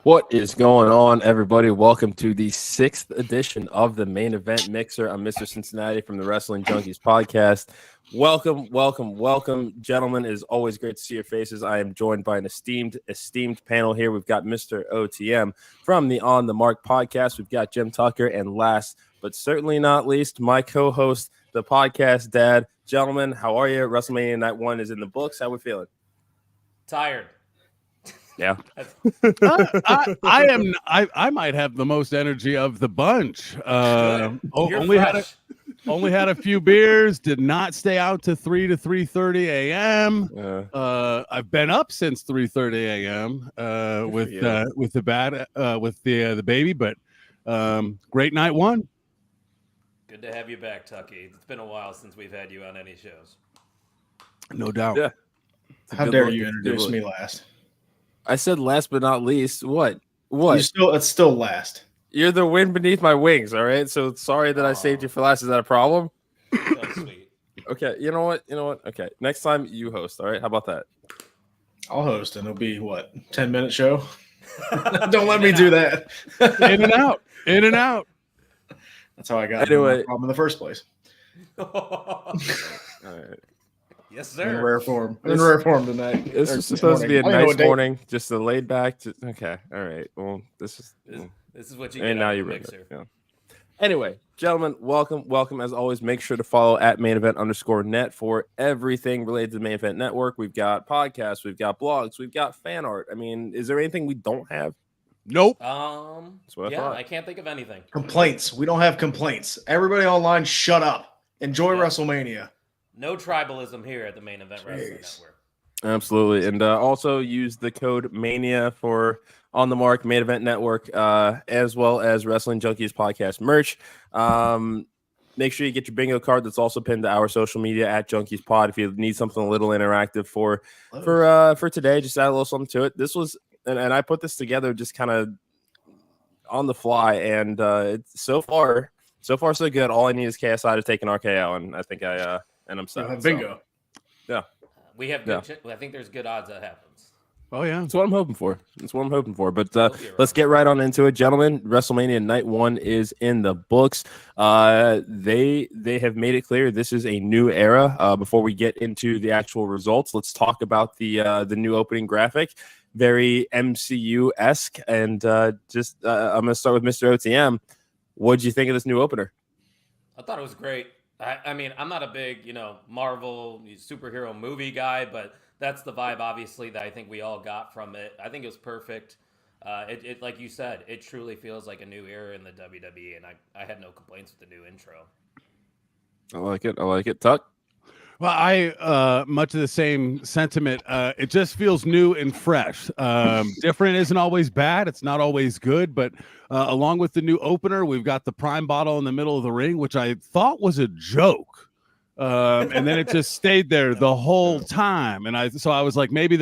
What is going on, everybody? Welcome to the 6th edition of the Main Event Mixer. I'm Mr. Cincinnati from the Wrestling Junkies podcast. Welcome, gentlemen. It is always great to see your faces. I am joined by an esteemed panel here. We've got Mr. OTM from the On the Mark podcast. We've got Jim Tucker, and last but certainly not least, my co-host, the podcast dad. Gentlemen, how are you? WrestleMania Night 1 is in the books. How we feeling? Tired. Yeah. I might have the most energy of the bunch. Only had a few beers. Did not stay out to 3:30 a.m. I've been up since 3:30 a.m. With the baby, but great night one. Good to have you back, Tucky. It's been a while since we've had you on any shows. No doubt. Yeah. How dare you introduce me last? I said last but not least. What? It's still last. You're the wind beneath my wings, all right? So sorry that I saved you for last. Is that a problem? That's sweet. Okay, you know what? Okay, next time you host, all right? How about that? I'll host, and it'll be, 10-minute show? Don't let me do that. In and out. That's how I got anyway. the problem in the first place. All right. Yes, sir. In rare form tonight. This is supposed to be a nice morning, just a laid back. Okay, all right. Well, this is what you get. And now you're mixer. Yeah. Anyway, gentlemen, welcome. As always, make sure to follow at @mainevent_net for everything related to the Main Event Network. We've got podcasts, we've got blogs, we've got fan art. I mean, is there anything we don't have? Nope. I can't think of anything. Complaints. We don't have complaints. Everybody online, shut up. Enjoy WrestleMania. No tribalism here at the Main Event Wrestling Network. Absolutely. And also use the code MANIA for On the Mark, Main Event Network, as well as Wrestling Junkies podcast merch. Make sure you get your bingo card that's also pinned to our social media at Junkies Pod if you need something a little interactive for today. Just add a little something to it. This was, and I put this together just kind of on the fly, and it's so far so good. All I need is KSI to take an RKO, and I think and I'm set. Bingo. So, yeah. We have good I think there's good odds that happens. Oh, yeah. That's what I'm hoping for. But let's get right on into it, gentlemen. WrestleMania Night 1 is in the books. They have made it clear this is a new era. Before we get into the actual results, let's talk about the new opening graphic. Very MCU-esque. And I'm going to start with Mr. OTM. What did you think of this new opener? I thought it was great. I mean, I'm not a big, Marvel superhero movie guy, but that's the vibe, obviously, that I think we all got from it. I think it was perfect. It like you said, it truly feels like a new era in the WWE, and I had no complaints with the new intro. I like it. Tuck? Well, I much of the same sentiment. It just feels new and fresh. Different isn't always bad. It's not always good, but along with the new opener, we've got the Prime bottle in the middle of the ring, which I thought was a joke. And then it just stayed there the whole time. And I was like, maybe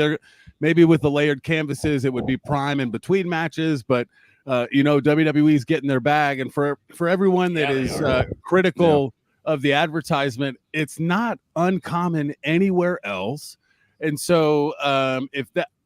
with the layered canvases, it would be Prime in between matches, but WWE's getting their bag. And for everyone that is critical of the advertisement, it's not uncommon anywhere else. And so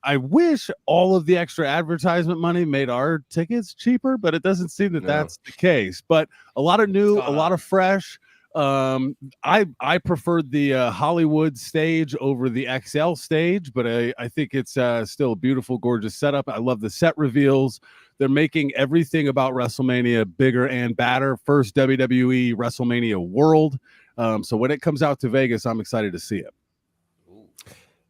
I wish all of the extra advertisement money made our tickets cheaper, but it doesn't seem that that's the case. But a lot of new, a lot of fresh. I preferred the Hollywood stage over the XL stage, but I think it's still a beautiful, gorgeous setup. I love the set reveals. They're making everything about WrestleMania bigger and badder. First WWE WrestleMania World. So when it comes out to Vegas, I'm excited to see it.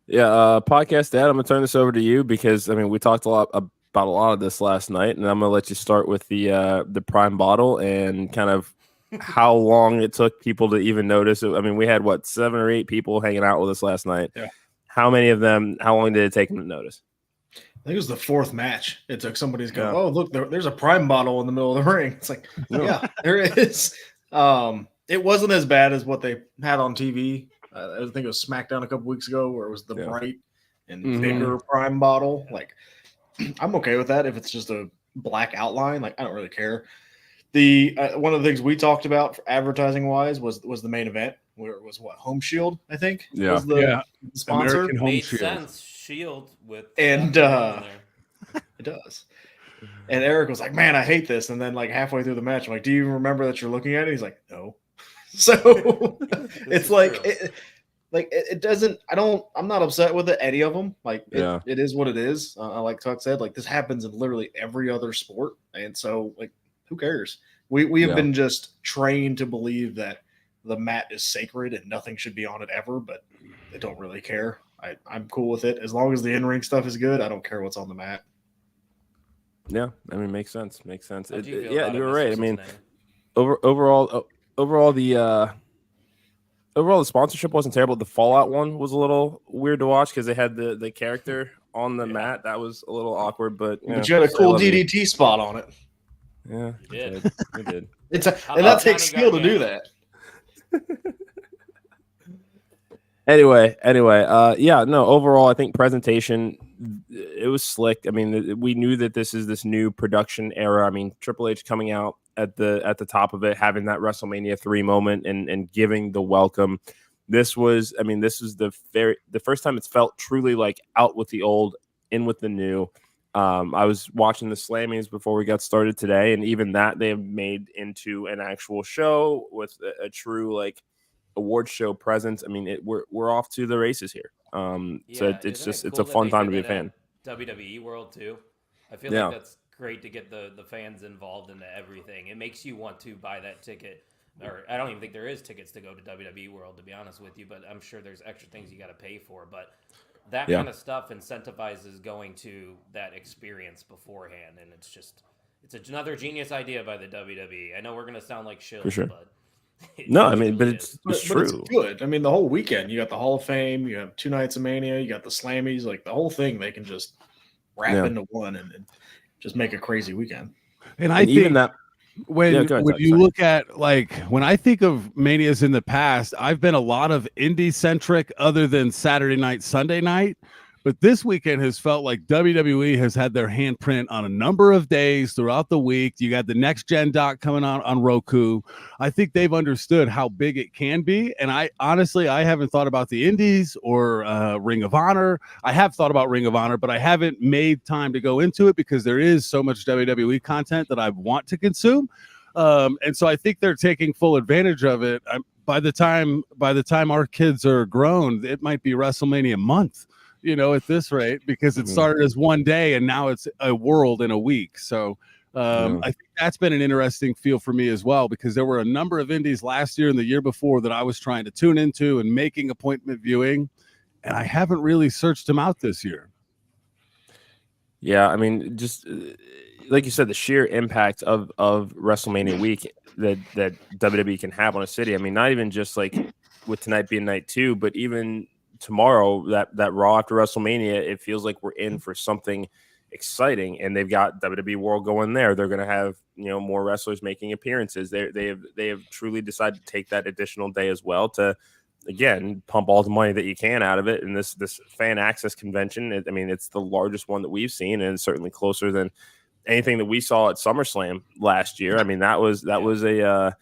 Yeah, podcast dad, I'm going to turn this over to you because, I mean, we talked about a lot of this last night, and I'm going to let you start with the Prime bottle and kind of how long it took people to even notice it. I mean, we had 7 or 8 people hanging out with us last night. Yeah. How many of them, how long did it take them to notice? I think it was the 4th match. It took somebody's going, oh, look, there's a Prime bottle in the middle of the ring. It's like, yeah, there is. It wasn't as bad as what they had on TV. I think it was SmackDown a couple weeks ago where it was the bright and bigger Prime bottle. Like, I'm okay with that if it's just a black outline. Like, I don't really care. One of the things we talked about advertising wise was the main event where it was Home Shield, I think. Yeah. Was the sponsor. American Home Made Shield. sense. Shield with And it does. And Eric was like, man, I hate this. And then like halfway through the match, I'm like, do you even remember that you're looking at it? He's like, no. So it's like, it doesn't, I'm not upset with it, any of them. Like it is what it is. Like Tuck said, like this happens in literally every other sport. And so like, who cares? We have been just trained to believe that the mat is sacred and nothing should be on it ever, but they don't really care. I'm cool with it. As long as the in-ring stuff is good, I don't care what's on the mat. Yeah, I mean, makes sense. Yeah, you're right. I mean, overall, the sponsorship wasn't terrible. The Fallout one was a little weird to watch because they had the character on the mat. That was a little awkward, but you had a cool DDT spot on it. Yeah, we did. And that takes skill to do that. Anyway, overall, I think presentation, it was slick. I mean, we knew that this is this new production era. I mean, Triple H coming out at the top of it, having that WrestleMania 3 moment and giving the welcome. This was the first time it's felt truly like out with the old, in with the new. I was watching the Slammies before we got started today, and even that they have made into an actual show with a true like award show presence. I mean, we're off to the races here. So it's a fun time to be a fan. WWE World too. I feel like that's great to get the fans involved into everything. It makes you want to buy that ticket. Or I don't even think there is tickets to go to WWE World, to be honest with you, but I'm sure there's extra things you got to pay for. But that kind of stuff incentivizes going to that experience beforehand, and it's another genius idea by the WWE. I know we're gonna sound like shills, for sure. but it's true. It's good. I mean, the whole weekend, you got the Hall of Fame, you have 2 nights of Mania, you got the Slammies, like the whole thing. They can just wrap into one and just make a crazy weekend. And I think even that. When you look at like when I think of Manias in the past, I've been a lot of indie centric other than Saturday night, Sunday night. But this weekend has felt like WWE has had their handprint on a number of days throughout the week. You got the next gen doc coming on Roku. I think they've understood how big it can be. And I haven't thought about the indies or Ring of Honor. I have thought about Ring of Honor, but I haven't made time to go into it because there is so much WWE content that I want to consume. And so I think they're taking full advantage of it. By the time our kids are grown, it might be WrestleMania month. At this rate, because it started as one day and now it's a world in a week. So I think that's been an interesting feel for me as well, because there were a number of indies last year and the year before that I was trying to tune into and making appointment viewing, and I haven't really searched them out this year. Yeah, I mean, just like you said, the sheer impact of WrestleMania week that WWE can have on a city. I mean, not even just like with tonight being night 2, but even tomorrow, that Raw after WrestleMania, it feels like we're in for something exciting, and they've got WWE World going there. They're going to have more wrestlers making appearances. They have truly decided to take that additional day as well to again pump all the money that you can out of it. And this fan access convention, it's the largest one that we've seen, and it's certainly closer than anything that we saw at SummerSlam last year. I mean, that was a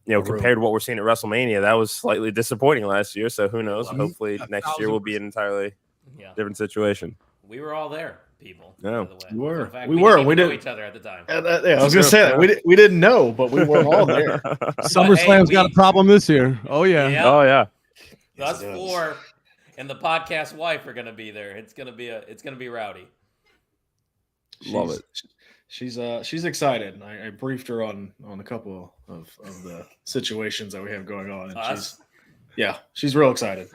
compared to what we're seeing at WrestleMania, that was slightly disappointing last year. So who knows? Hopefully next year will be an entirely different situation. We were all there, people. Yeah, we were. We didn't know each other at the time. I was going to say that we didn't know, but we were all there. SummerSlam's got a problem this year. Oh yeah. Yep. Oh yeah. Us 4 and the podcast wife are going to be there. It's going to be rowdy. Love it. She's excited. I briefed her on a couple of the situations that we have going on, and she's real excited.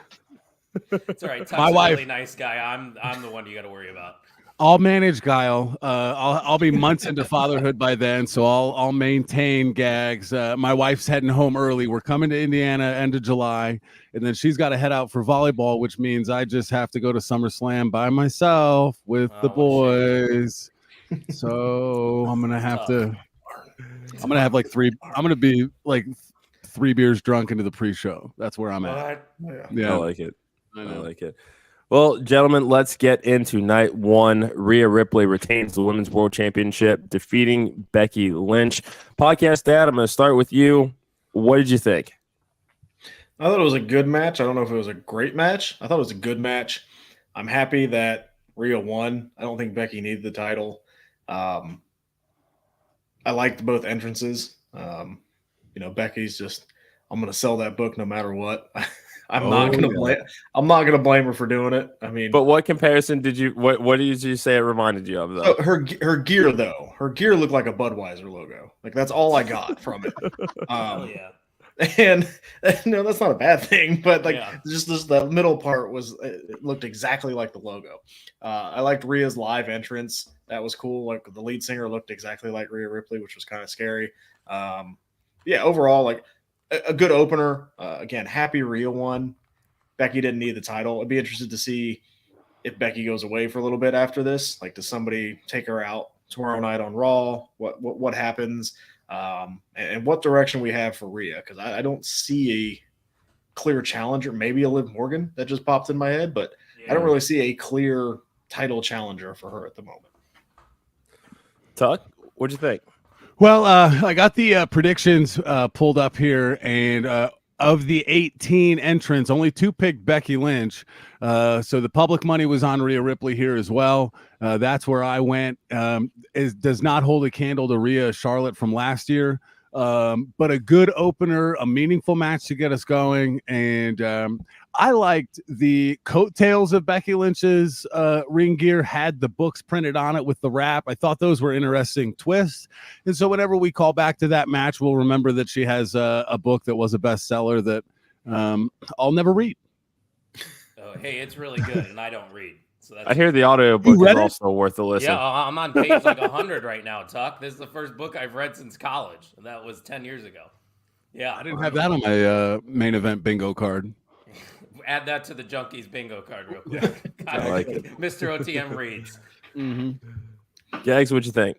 It's all right. Tuck's a really nice guy. I'm the one you got to worry about. I'll manage Guile. I'll be months into fatherhood by then, so I'll maintain gags. My wife's heading home early. We're coming to Indiana end of July, and then she's got to head out for volleyball, which means I just have to go to SummerSlam by myself with the boys. So I'm gonna have like 3. I'm gonna be like 3 beers drunk into the pre-show. That's where I'm at. Yeah, I like it. I like it. Well, gentlemen, let's get into night 1. Rhea Ripley retains the Women's World Championship, defeating Becky Lynch. Podcast Dad, I'm going to start with you. What did you think? I thought it was a good match. I don't know if it was a great match. I thought it was a good match. I'm happy that Rhea won. I don't think Becky needed the title. I liked both entrances. Becky's just, I'm going to sell that book no matter what. I'm not going to blame her for doing it. I mean, but what comparison did you? What did you say it reminded you of though? Her gear though, her gear looked like a Budweiser logo. Like that's all I got from it. Oh yeah. And no, that's not a bad thing, but just the middle part it looked exactly like the logo. I liked Rhea's live entrance. That was cool. Like the lead singer looked exactly like Rhea Ripley, which was kind of scary. Overall, like a good opener. Again, happy Rhea won. Becky didn't need the title. I'd be interested to see if Becky goes away for a little bit after this. Like, does somebody take her out tomorrow night on Raw? What happens? And what direction we have for Rhea, because I don't see a clear challenger. Maybe a Liv Morgan that just popped in my head, but I don't really see a clear title challenger for her at the moment. Tuck, what'd you think? Well, I got the predictions pulled up here, and of the 18 entrants, only 2 picked Becky Lynch. So the public money was on Rhea Ripley here as well. That's where I went. It does not hold a candle to Rhea Charlotte from last year, but a good opener, a meaningful match to get us going. And I liked the coattails of Becky Lynch's ring gear, had the books printed on it with the wrap. I thought those were interesting twists. And so whenever we call back to that match, we'll remember that she has a book that was a bestseller that I'll never read. Oh, hey, it's really good, and I don't read. So I hear the audiobook is also worth a listen. Yeah, I'm on page like 100 right now, Tuck. This is the first book I've read since college, and that was 10 years ago. Yeah. I didn't have that on my main event bingo card. Add that to the Junkies bingo card real quick. I like it. Mr. OTM reads. Jags, what'd you think?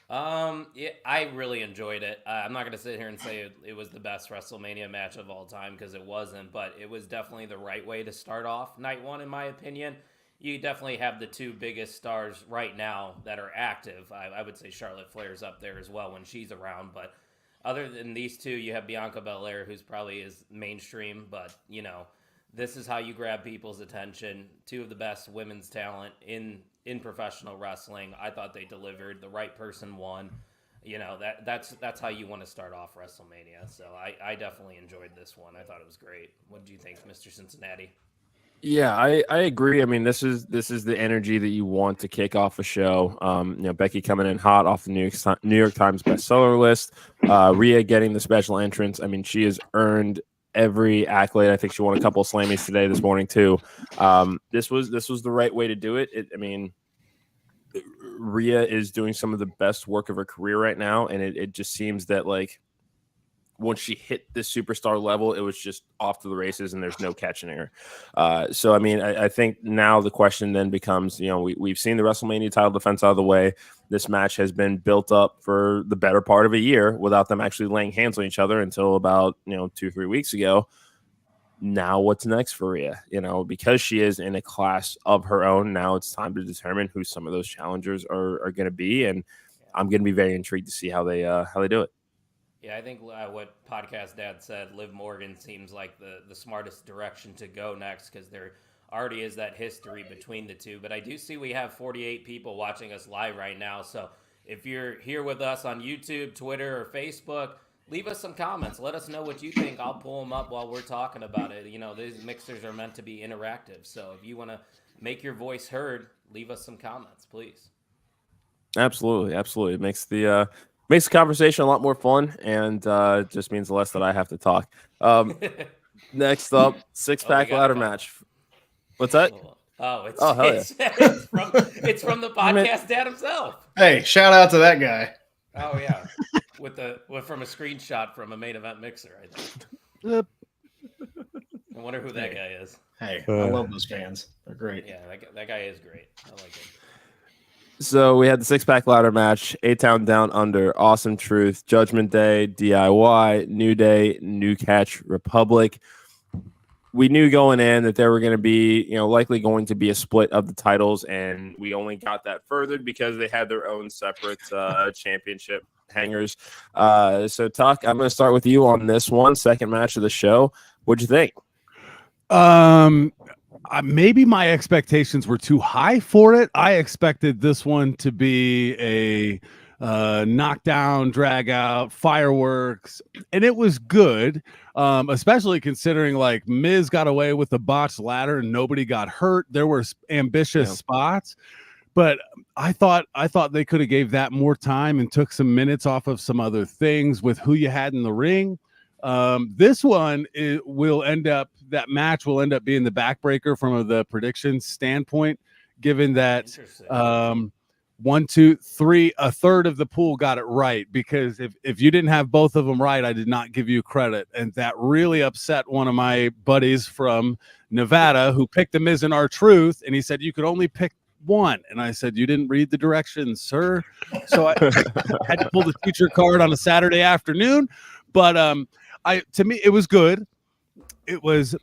Yeah, I really enjoyed it. I'm not going to sit here and say it was the best WrestleMania match of all time, because it wasn't, but it was definitely the right way to start off night one, in my opinion. You definitely have the 2 biggest stars right now that are active. I would say Charlotte Flair's up there as well when she's around, but other than these 2, you have Bianca Belair, who's probably is mainstream, but, this is how you grab people's attention. 2 of the best women's talent in professional wrestling. I thought they delivered. The right person won. That's how you want to start off WrestleMania. So I definitely enjoyed this one. I thought it was great. What did you think, Mr. Cincinnati? Yeah, I agree. I mean, this is the energy that you want to kick off a show. Becky coming in hot off the New York Times bestseller list. Rhea getting the special entrance. I mean, she has earned every accolade. I think she won a couple of Slammies this morning too. This was the right way to do it. Rhea is doing some of the best work of her career right now, and it just seems that like once she hit this superstar level, it was just off to the races, and there's no catching her. So I mean, I think now the question then becomes, we've seen the WrestleMania title defense out of the way. This match has been built up for the better part of a year without them actually laying hands on each other until about 2-3 weeks ago. Now what's next for Rhea? Because she is in a class of her own, now it's time to determine who some of those challengers are going to be, and I'm going to be very intrigued to see how they do it. Yeah, I think what Podcast Dad said, Liv Morgan seems like the smartest direction to go next, because there already is that history between the 2. But I do see we have 48 people watching us live right now. So if you're here with us on YouTube, Twitter, or Facebook, leave us some comments. Let us know what you think. I'll pull them up while we're talking about it. These mixers are meant to be interactive. So if you want to make your voice heard, leave us some comments, please. Absolutely. It makes the conversation a lot more fun, and just means less that I have to talk. Next up, 6-pack ladder match. What's that? It's from the Podcast Dad himself. Hey, shout out to that guy. Oh yeah, from a screenshot from a main event mixer, I think. Yep. I wonder who that guy is. Hey, I love those fans. They're great. Yeah, that guy is great. I like him. So we had the 6-pack ladder match, A-Town Down Under, Awesome Truth, Judgment Day, DIY, New Day, New Catch Republic. We knew going in that there were going to be, likely going to be a split of the titles, and we only got that furthered because they had their own separate championship hangers. So, Tuck, I'm going to start with you on this one, second match of the show. What'd you think? Maybe my expectations were too high for it. I expected this one to be a knockdown, drag out, fireworks, and it was good. Especially considering like Miz got away with the botched ladder and nobody got hurt. There were ambitious spots, but I thought they could have gave that more time and took some minutes off of some other things with who you had in the ring. This one that match will end up being the backbreaker from the prediction standpoint, given that 1, 2, 3, a third of the pool got it right, because if you didn't have both of them right, I did not give you credit, and that really upset one of my buddies from Nevada who picked the Miz and R-Truth, and he said you could only pick one, and I said you didn't read the directions, sir. So I had to pull the teacher card on a Saturday afternoon, but to me it was good. It was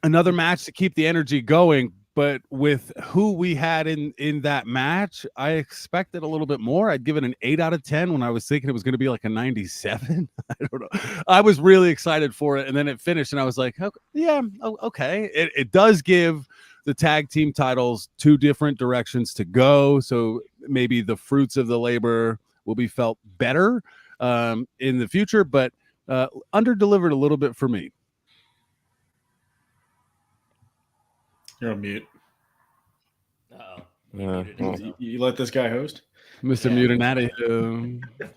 another match to keep the energy going. But with who we had in that match, I expected a little bit more. I'd give it an 8 out of 10 when I was thinking it was going to be like a 97. I don't know. I was really excited for it. And then it finished and I was like, okay. It does give the tag team titles 2 different directions to go. So maybe the fruits of the labor will be felt better in the future, but under-delivered a little bit for me. You're on mute. You let this guy host? Mr. Mutinati.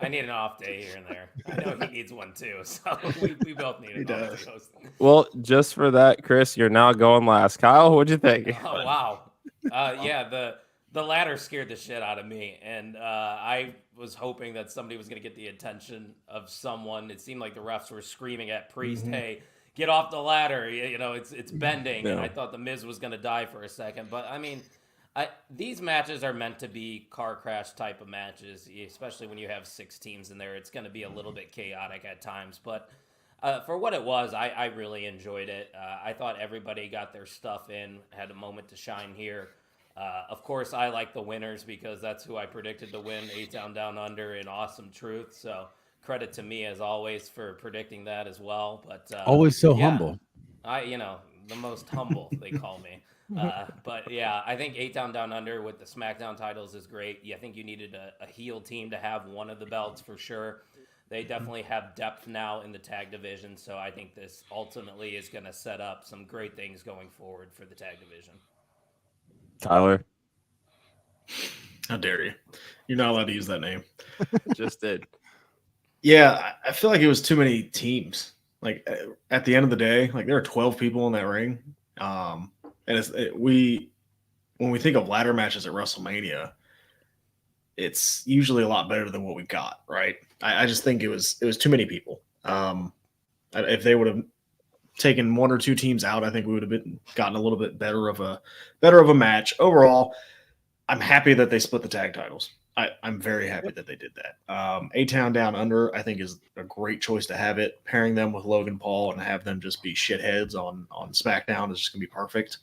I need an off day here and there. I know he needs one too, so we both need an off day host. Well, just for that, Chris, you're now going last. Kyle, what'd you think? Oh, wow. The ladder scared the shit out of me, and I was hoping that somebody was going to get the attention of someone. It seemed like the refs were screaming at Priest, hey, get off the ladder. You know, it's bending, and I thought the Miz was going to die for a second. But, I mean, these matches are meant to be car crash type of matches, especially when you have 6 teams in there. It's going to be a little bit chaotic at times, but for what it was, I really enjoyed it. I thought everybody got their stuff in, had a moment to shine here. Of course, I like the winners because that's who I predicted to win A-Town Down Under in Awesome Truth. So credit to me as always for predicting that as well. But always so humble. The most humble they call me. But yeah, I think A-Town Down Under with the SmackDown titles is great. I think you needed a heel team to have one of the belts for sure. They definitely have depth now in the tag division, so I think this ultimately is going to set up some great things going forward for the tag division. Tyler, how dare you? You're not allowed to use that name. Just did. Yeah, I feel like it was too many teams. Like at the end of the day, like there are 12 people in that ring. And when we think of ladder matches at WrestleMania, it's usually a lot better than what we've got, right? I just think it was too many people. If they would have taken 1 or 2 teams out, I think we would have gotten a little bit better of a match. Overall, I'm happy that they split the tag titles. I'm very happy that they did that. A-Town Down Under, I think, is a great choice to have it. Pairing them with Logan Paul and have them just be shitheads on SmackDown is just gonna be perfect.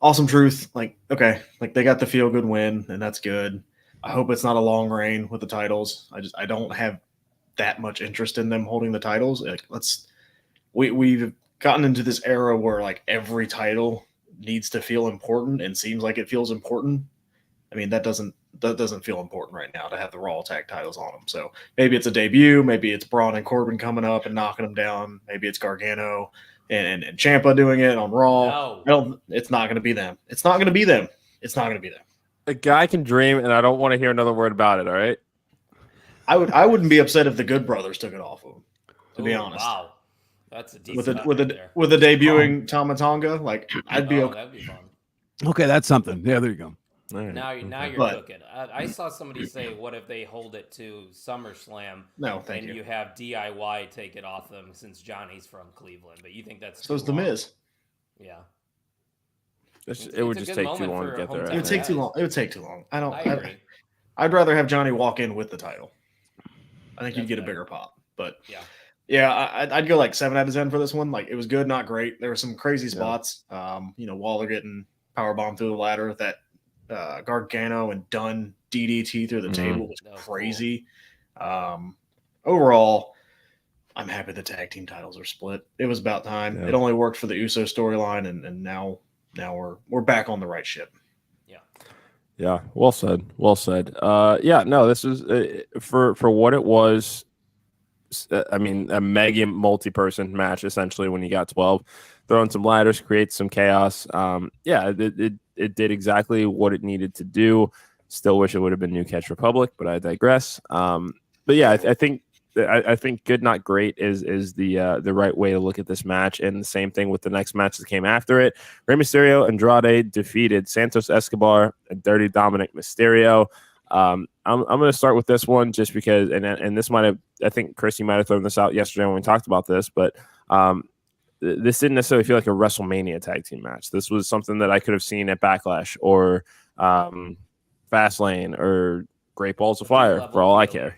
Awesome Truth, okay, they got the feel good win, and that's good. I hope it's not a long reign with the titles. I don't have that much interest in them holding the titles. We've gotten into this era where every title needs to feel important and seems like it feels important. I mean, that doesn't feel important right now to have the Raw tag titles on them. So maybe it's a debut, maybe it's Braun and Corbin coming up and knocking them down, maybe it's Gargano and Ciampa doing it on Raw. No. It's not going to be them. It's not going to be them. It's not going to be them. A guy can dream, and I don't want to hear another word about it. All right. I wouldn't be upset if the Good Brothers took it off of them. To be honest. Wow, that's a decent with a debuting Tama Tonga, I'd be okay. That'd be fun. Okay, that's something. Yeah, there you go. Right. Now you're cooking. I saw somebody say, "What if they hold it to SummerSlam?" No, thank you. And you have DIY take it off them since Johnny's from Cleveland. But you think that's so's the Miz? Yeah. It would just take too long to get there. It would take too long. It would take too long. I agree. I'd rather have Johnny walk in with the title. I think you'd get a bigger pop. But yeah, I'd go 7 out of 10 for this one. It was good, not great. There were some crazy spots. Waller getting powerbombed through the ladder. That Gargano and Dunn DDT through the table was crazy. Cool. Overall, I'm happy the tag team titles are split. It was about time. It only worked for the Uso storyline, and now we're back on the right ship. Yeah, well said. Well said. Yeah, no, this is for what it was. I mean, a mega multi-person match essentially. When you got 12, throwing some ladders, create some chaos. Yeah, it did exactly what it needed to do. Still wish it would have been New Catch Republic, but I digress. But yeah, I think good, not great is the right way to look at this match, and the same thing with the next match that came after it. Rey Mysterio Andrade defeated Santos Escobar and Dirty Dominic Mysterio. I'm going to start with this one just because, and this might have, I think Christy might have thrown this out yesterday when we talked about this, but this didn't necessarily feel like a WrestleMania tag team match. This was something that I could have seen at Backlash or Fastlane or Great Balls of Fire for all I care.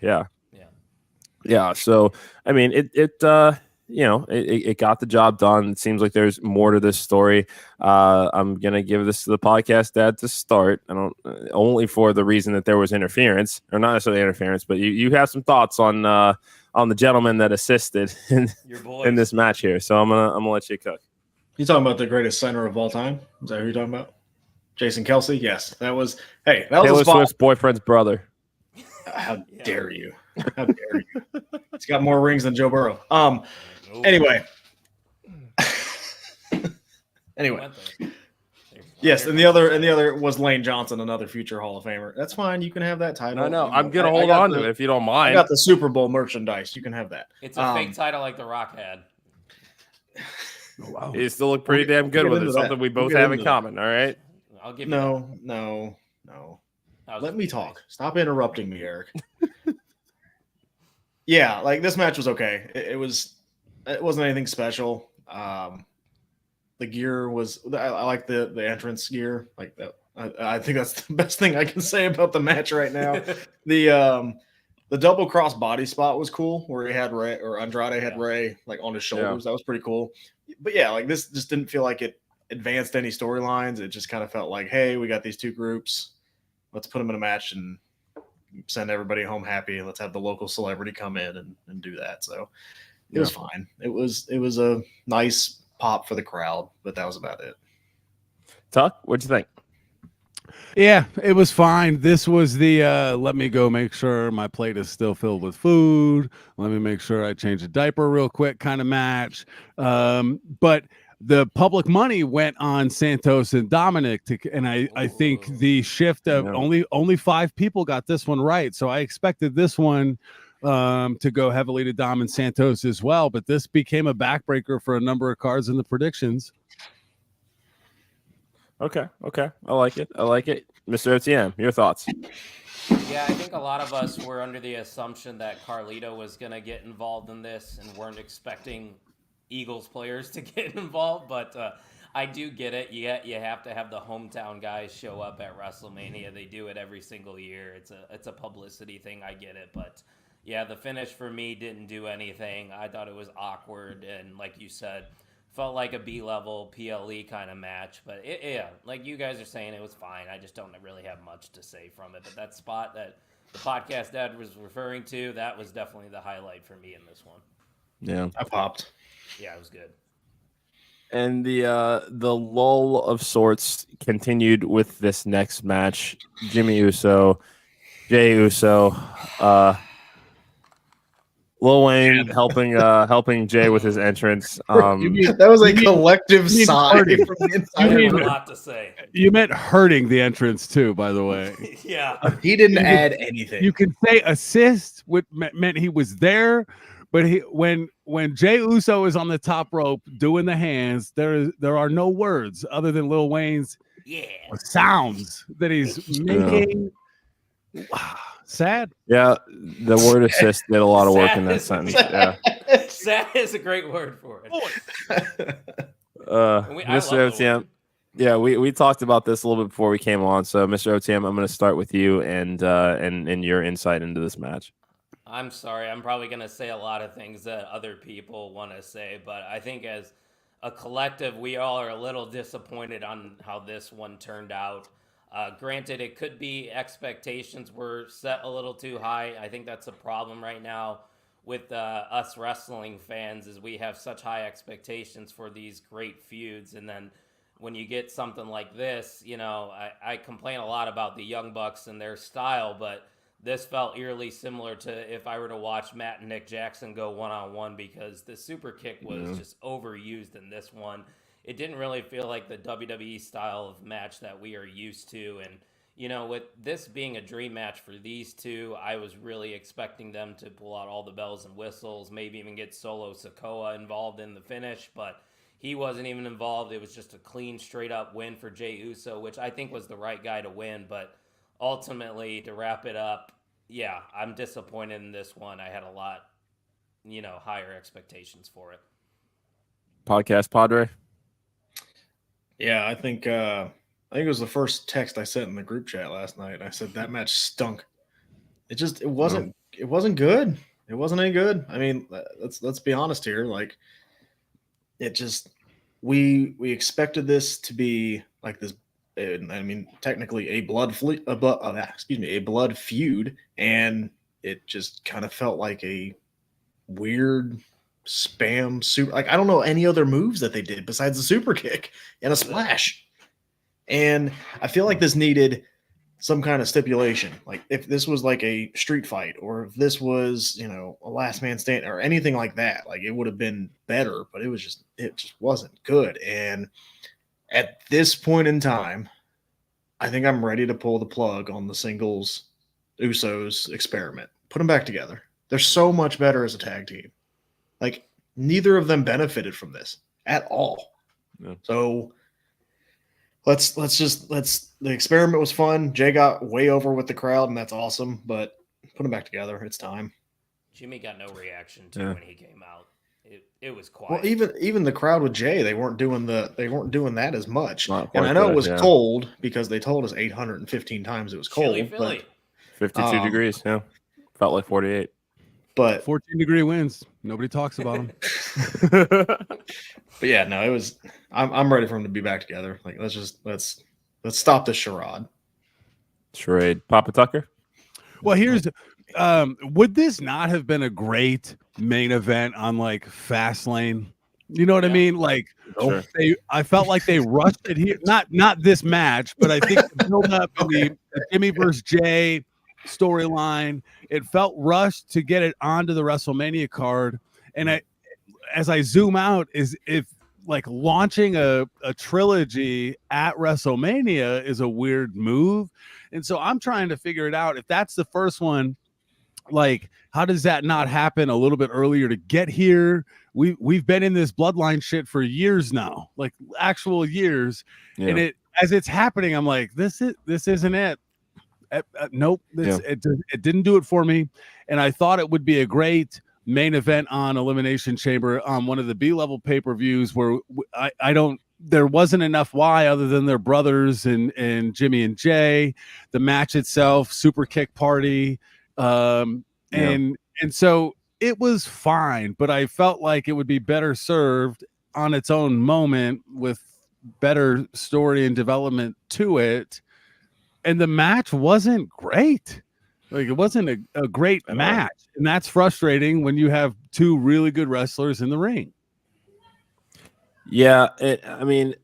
Yeah. So, I mean, it got the job done. It seems like there's more to this story. I'm going to give this to the podcast dad to start. I don't only for the reason that there was interference, or not necessarily interference, but you have some thoughts on the gentleman that assisted in this match here. So I'm gonna let you cook. You talking about the greatest center of all time? Is that who you're talking about? Jason Kelsey? Yes. That was Taylor Swift's boyfriend's brother. How dare you? How dare you? He's got more rings than Joe Burrow. Anyway. Yes, and the other was Lane Johnson, another future Hall of Famer. That's fine. You can have that title. No, I'm gonna hold on to it if you don't mind. I got the Super Bowl merchandise. You can have that. It's a fake title like The Rock had. Oh, wow. You still look pretty damn good with it. Something we both have in common. All right. I'll give you No. Let me talk. Stop interrupting me, Eric. Yeah, like this match was okay. It wasn't anything special. The gear was. I like the entrance gear. Like that. I think that's the best thing I can say about the match right now. The double cross body spot was cool, where he had Ray, or Andrade had Ray like on his shoulders. That was pretty cool. But yeah, like this just didn't feel like it advanced any storylines. It just kind of felt like, hey, we got these two groups. Let's put them in a match and send everybody home happy. Let's have the local celebrity come in and do that. So it was fine. It was a nice pop for the crowd, but that was about it. Tuck, what'd you think? Yeah, it was fine. This was the let me go make sure my plate is still filled with food. Let me make sure I change a diaper real quick kind of match. But the public money went on Santos and Dominic, and I think the shift of only 5 people got this one right. So I expected this one to go heavily to Dom and Santos as well, but this became a backbreaker for a number of cards in the predictions. Okay. I like it. Mr. OTM, your thoughts? Yeah, I think a lot of us were under the assumption that Carlito was going to get involved in this and weren't expecting Eagles players to get involved, but I do get it. You have to have the hometown guys show up at WrestleMania. They do it every single year. It's a publicity thing. I get it, but yeah, the finish for me didn't do anything. I thought it was awkward, and like you said, felt like a B-level PLE kind of match. But like you guys are saying, it was fine. I just don't really have much to say from it. But that spot that the podcast dad was referring to, that was definitely the highlight for me in this one. Yeah, I popped. Yeah, it was good. And the lull of sorts continued with this next match. Jimmy Uso, Jey Uso, Lil Wayne helping Jay with his entrance. That was a collective sigh from the inside. A lot to say. You meant hurting the entrance too, by the way. Yeah, he didn't add anything. You can say assist, which meant he was there, but when Jey Uso is on the top rope doing the hands, there are no words other than Lil Wayne's sounds that he's making. Wow. Sad. Yeah, the word assist did a lot of work in that sentence. Yeah, sad is a great word for it. Mr. OTM. Yeah, we talked about this a little bit before we came on. So, Mr. OTM, I'm going to start with you and your insight into this match. I'm sorry. I'm probably going to say a lot of things that other people want to say, but I think as a collective, we all are a little disappointed on how this one turned out. Granted, it could be expectations were set a little too high. I think that's a problem right now with us wrestling fans, is we have such high expectations for these great feuds, and then when you get something like this, I complain a lot about the Young Bucks and their style, but this felt eerily similar to if I were to watch Matt and Nick Jackson go one-on-one, because the super kick was just overused in this one. It didn't really feel like the WWE style of match that we are used to. And, with this being a dream match for these two, I was really expecting them to pull out all the bells and whistles, maybe even get Solo Sikoa involved in the finish, but he wasn't even involved. It was just a clean, straight-up win for Jey Uso, which I think was the right guy to win, but ultimately, to wrap it up, yeah, I'm disappointed in this one. I had a lot, higher expectations for it. Podcast Padre. Yeah, I think it was the first text I sent in the group chat last night. I said that match stunk. It wasn't good. It wasn't any good. I mean, let's be honest here. Like, it just we expected this to be like this. I mean, technically a blood feud, and it just kind of felt like a weird spam super. Like, I don't know any other moves that they did besides the super kick and a splash. And I feel like this needed some kind of stipulation. Like, if this was like a street fight, or if this was, a last man stand or anything like that, like, it would have been better, but it just wasn't good. And at this point in time, I think I'm ready to pull the plug on the singles Usos experiment. Put them back together. They're so much better as a tag team. Like, neither of them benefited from this at all. Yeah. So the experiment was fun. Jay got way over with the crowd, and that's awesome, but put them back together. It's time. Jimmy got no reaction when he came out. It was quiet. Well, even the crowd with Jay, they weren't doing that as much. And I know it was cold because they told us 815 times it was cold. Chilly Philly. 52 degrees. Yeah, felt like 48. But 14-degree winds. Nobody talks about them. But yeah, no, it was. I'm ready for them to be back together. Like, let's stop this charade. Charade. Papa Tucker. Well, here's. Would this not have been a great main event on like Fastlane? You know what I mean? Like, Sure. I felt like they rushed it here. Not this match, but I think the build up in the Jimmy versus Jay storyline, it felt rushed to get it onto the WrestleMania card. And as I zoom out, is if like launching a trilogy at WrestleMania is a weird move. And so I'm trying to figure it out. If that's the first one, like, how does that not happen a little bit earlier to get here? We've been in this bloodline shit for years now, like actual years. Yeah. And as it's happening, I'm like, this isn't it. Nope. It didn't do it for me. And I thought it would be a great main event on Elimination Chamber on one of the B-level pay-per-views where there wasn't enough why other than their brothers and Jimmy and Jay, the match itself, super kick party. And so it was fine, but I felt like it would be better served on its own moment with better story and development to it. And the match wasn't great. Like, it wasn't a great match. And that's frustrating when you have two really good wrestlers in the ring. Yeah. I mean,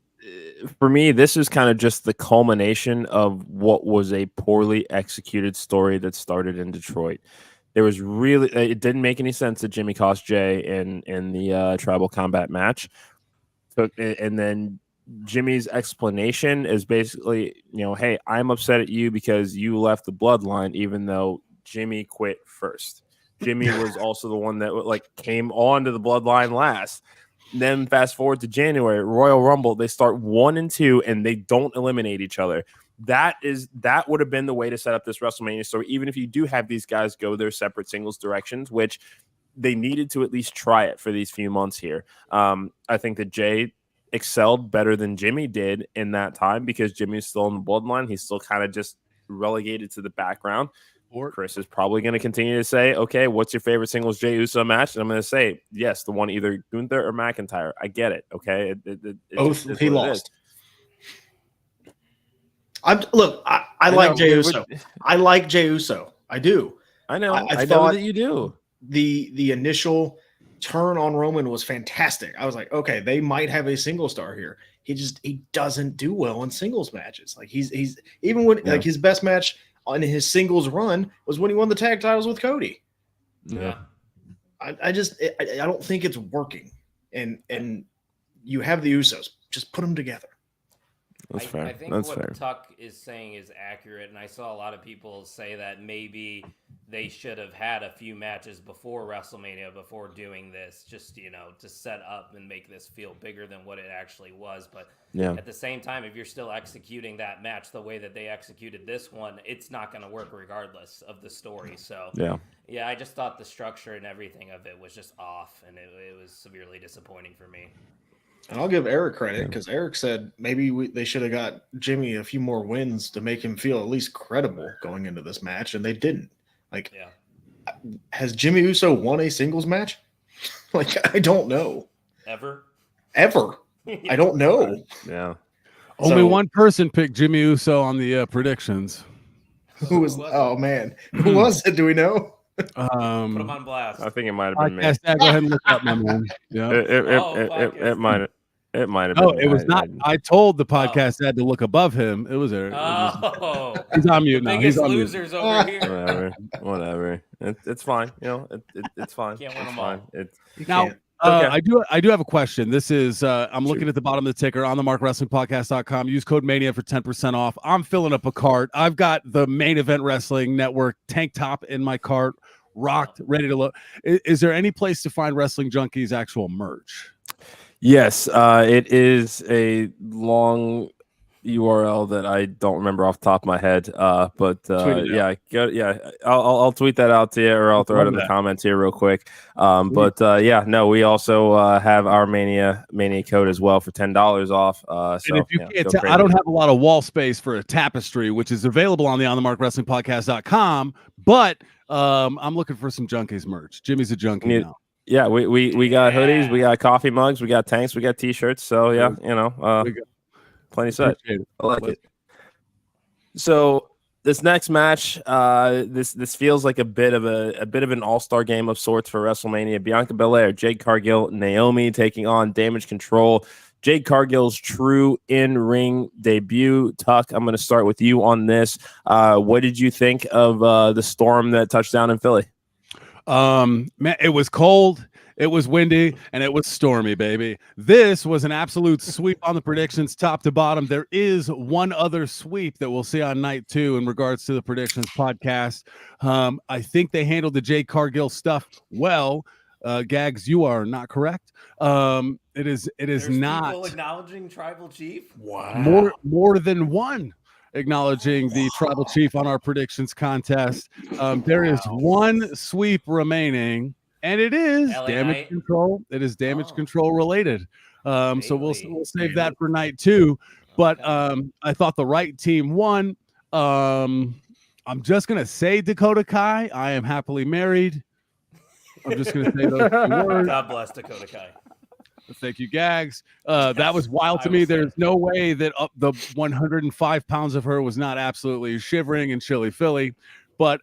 for me, this is kind of just the culmination of what was a poorly executed story that started in Detroit. There was it didn't make any sense that Jimmy cost Jay in the tribal combat match. And then Jimmy's explanation is basically, hey, I'm upset at you because you left the bloodline, even though Jimmy quit first. Jimmy was also the one that came on to the bloodline last. Then fast forward to January, Royal Rumble, they start 1 and 2 and they don't eliminate each other. That would have been the way to set up this WrestleMania story, even if you do have these guys go their separate singles directions, which they needed to at least try it for these few months here. I think that Jay excelled better than Jimmy did in that time because Jimmy's still in the bloodline. He's still kind of just relegated to the background. Chris is probably going to continue to say, okay, what's your favorite singles Jey Uso match? And I'm going to say, yes, the one either Gunther or McIntyre. I get it. Okay. Both he lost. I like Jey Uso. I like Jey Uso. I do. I know. I know that you do. The initial turn on Roman was fantastic. I was like, okay, they might have a single star here. he doesn't do well in singles matches. Like he's even when like his best match on his singles run was when he won the tag titles with Cody. Yeah. I don't think it's working. And you have the Usos, just put them together. That's fair. I think That's what fair. Tuck is saying is accurate, and I saw a lot of people say that maybe they should have had a few matches before WrestleMania before doing this, just to set up and make this feel bigger than what it actually was. But at the same time, if you're still executing that match the way that they executed this one, it's not going to work regardless of the story. So yeah, I just thought the structure and everything of it was just off, and it was severely disappointing for me. And I'll give Eric credit because Eric said maybe they should have got Jimmy a few more wins to make him feel at least credible going into this match, and they didn't. Like, has Jimmy Uso won a singles match? Like, I don't know. Ever? I don't know. Yeah. Only one person picked Jimmy Uso on the predictions. Who was? Oh man, who was it? Do we know? Put him on blast. I think it might have been me. Go ahead and look up, my man. Yeah. It might have. It might have No, been. it was not. I told the podcast had to look above him. It was Eric. He's on mute now. He's on losers mute. over here. Whatever. It's fine. It's fine. Can't win it's them fine. all. Now, I do have a question. This is I'm looking at the bottom of the ticker on the markwrestlingpodcast.com. Use code Mania for 10% off. I'm filling up a cart. I've got the Main Event Wrestling Network tank top in my cart, rocked, ready to load. Is there any place to find Wrestling Junkies actual merch? Yes, it is a long URL that I don't remember off the top of my head. But I'll tweet that out to you, or I'll throw it in the comments here real quick. We also have our Mania code as well for $10 off. And if you can't tell, I don't have a lot of wall space for a tapestry, which is available on the onthemarkwrestlingpodcast.com, but I'm looking for some Junkies merch. Jimmy's a junkie now. Yeah, we got hoodies, we got coffee mugs, we got tanks, we got t-shirts. So plenty set. I like it. So this next match, this feels like a bit of an all-star game of sorts for WrestleMania. Bianca Belair, Jade Cargill, Naomi taking on Damage Control. Jade Cargill's true in-ring debut. Tuck, I'm going to start with you on this. What did you think of the storm that touched down in Philly? Man, it was cold, it was windy, and it was stormy, baby. This was an absolute sweep on the predictions, top to bottom. There is one other sweep that we'll see on night 2 in regards to the predictions podcast. I think they handled the Jade Cargill stuff well. Gags, you are not correct. There's not people acknowledging Tribal Chief. Wow, more than one acknowledging the Tribal Chief on our predictions contest. There is one sweep remaining, and it is Damage Control. It is Damage Control related. So we'll save that for night 2. But I thought the right team won. I'm just gonna say Dakota Kai. I am happily married. I'm just gonna say those 2 words. God bless Dakota Kai. Thank you, Gags. That was wild to me. There's no way that the 105 pounds of her was not absolutely shivering in chilly Philly. But